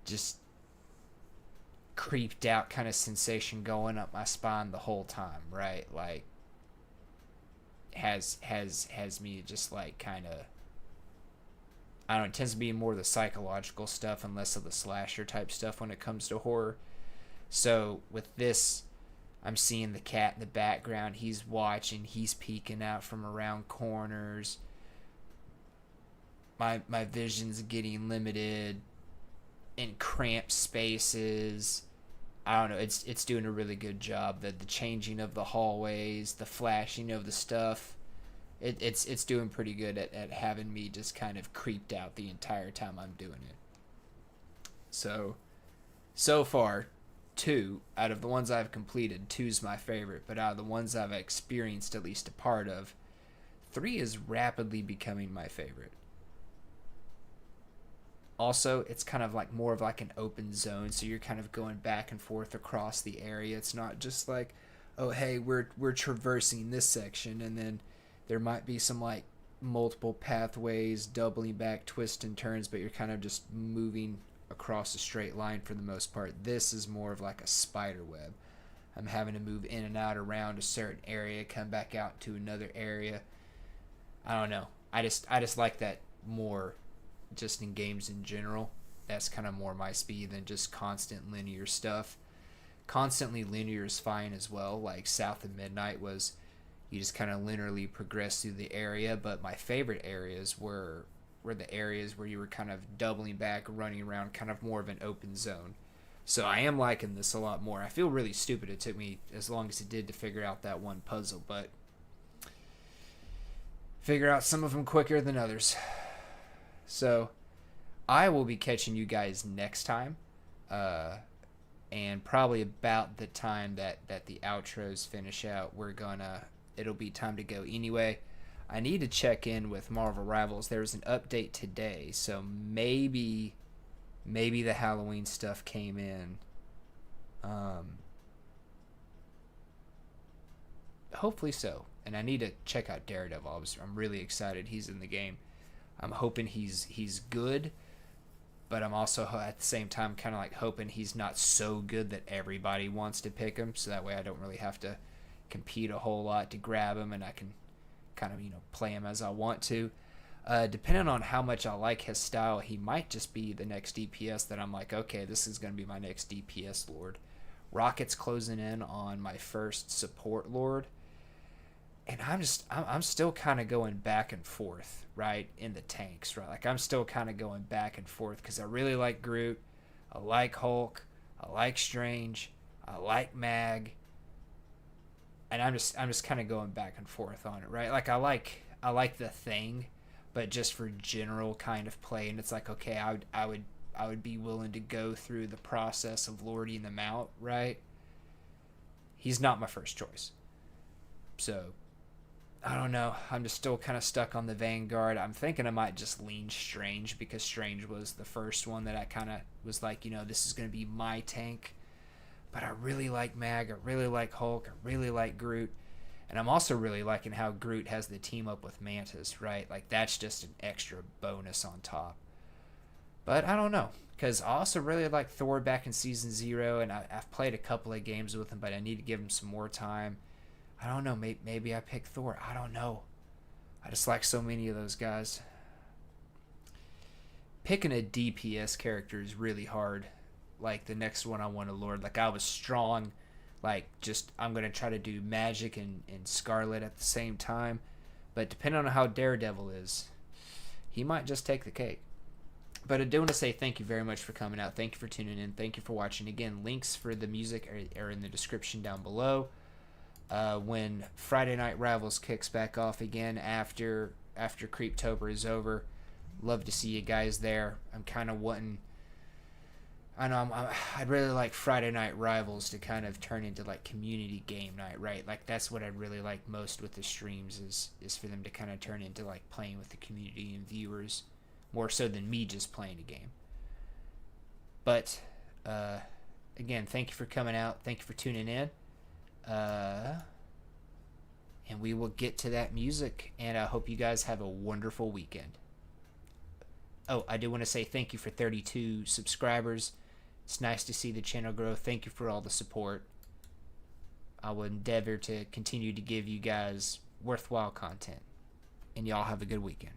just creeped out kind of sensation going up my spine the whole time, right? Like, has me just, like, kind of, I don't know, it tends to be more the psychological stuff and less of the slasher type stuff when it comes to horror. So with this, I'm seeing the cat in the background. He's watching. He's peeking out from around corners. My vision's getting limited in cramped spaces. I don't know. It's doing a really good job. The changing of the hallways, the flashing of the stuff. It's doing pretty good at having me just kind of creeped out the entire time I'm doing it. So far, 2 out of the ones I've completed, 2's my favorite, but out of the ones I've experienced at least a part of, 3 is rapidly becoming my favorite. Also, it's kind of like more of like an open zone, so you're kind of going back and forth across the area. It's not just like, oh hey, we're traversing this section, and then there might be some like multiple pathways, doubling back, twists and turns, but you're kind of just moving across a straight line for the most part. This is more of like a spider web. I'm having to move in and out around a certain area, come back out to another area. I don't know. I just like that more just in games in general. That's kind of more my speed than just constant linear stuff. Constantly linear is fine as well. Like South of Midnight was, you just kind of linearly progress through the area, but my favorite areas were the areas where you were kind of doubling back, running around, kind of more of an open zone. So I am liking this a lot more. I feel really stupid it took me as long as it did to figure out that one puzzle, but figure out some of them quicker than others. So I will be catching you guys next time, and probably about the time that the outros finish out, it'll be time to go anyway. I need to check in with Marvel Rivals. There was an update today, so maybe the Halloween stuff came in. Hopefully so. And I need to check out Daredevil. I'm really excited he's in the game. I'm hoping he's good, but I'm also at the same time kind of like hoping he's not so good that everybody wants to pick him, so that way I don't really have to compete a whole lot to grab him, and I can kind of, play him as I want to. Depending on how much I like his style, he might just be the next DPS that I'm like, okay, this is going to be my next DPS Lord. Rocket's closing in on my first support Lord, and I'm still kind of going back and forth, right, in the tanks, right? Like, I'm still kind of going back and forth because I really like Groot, I like Hulk, I like Strange, I like Mag, and I'm just kind of going back and forth on it, right? Like, I like the Thing, but just for general kind of play, and it's like, okay, I would be willing to go through the process of lording them out, right? He's not my first choice, so I don't know. I'm just still kind of stuck on the Vanguard. I'm thinking I might just lean Strange, because Strange was the first one that I kind of was like, this is going to be my tank. But I really like Mag, I really like Hulk, I really like Groot. And I'm also really liking how Groot has the team up with Mantis, right? Like, that's just an extra bonus on top. But I don't know, because I also really like Thor back in Season 0, and I've played a couple of games with him, but I need to give him some more time. I don't know, maybe I pick Thor. I don't know. I just like so many of those guys. Picking a DPS character is really hard. Like, the next one I want to Lord. Like, I was strong. Like, just, I'm going to try to do Magic and Scarlet at the same time. But depending on how Daredevil is, he might just take the cake. But I do want to say thank you very much for coming out. Thank you for tuning in. Thank you for watching. Again, links for the music are in the description down below. When Friday Night Rivals kicks back off again after Creeptober is over, love to see you guys there. I'm kind of wanting... I know I'd really like Friday Night Rivals to kind of turn into like community game night, right? Like, that's what I'd really like most with the streams is for them to kind of turn into like playing with the community and viewers, more so than me just playing a game. But again, thank you for coming out. Thank you for tuning in. And we will get to that music, and I hope you guys have a wonderful weekend. Oh, I do want to say thank you for 32 subscribers. It's nice to see the channel grow. Thank you for all the support. I will endeavor to continue to give you guys worthwhile content. And y'all have a good weekend.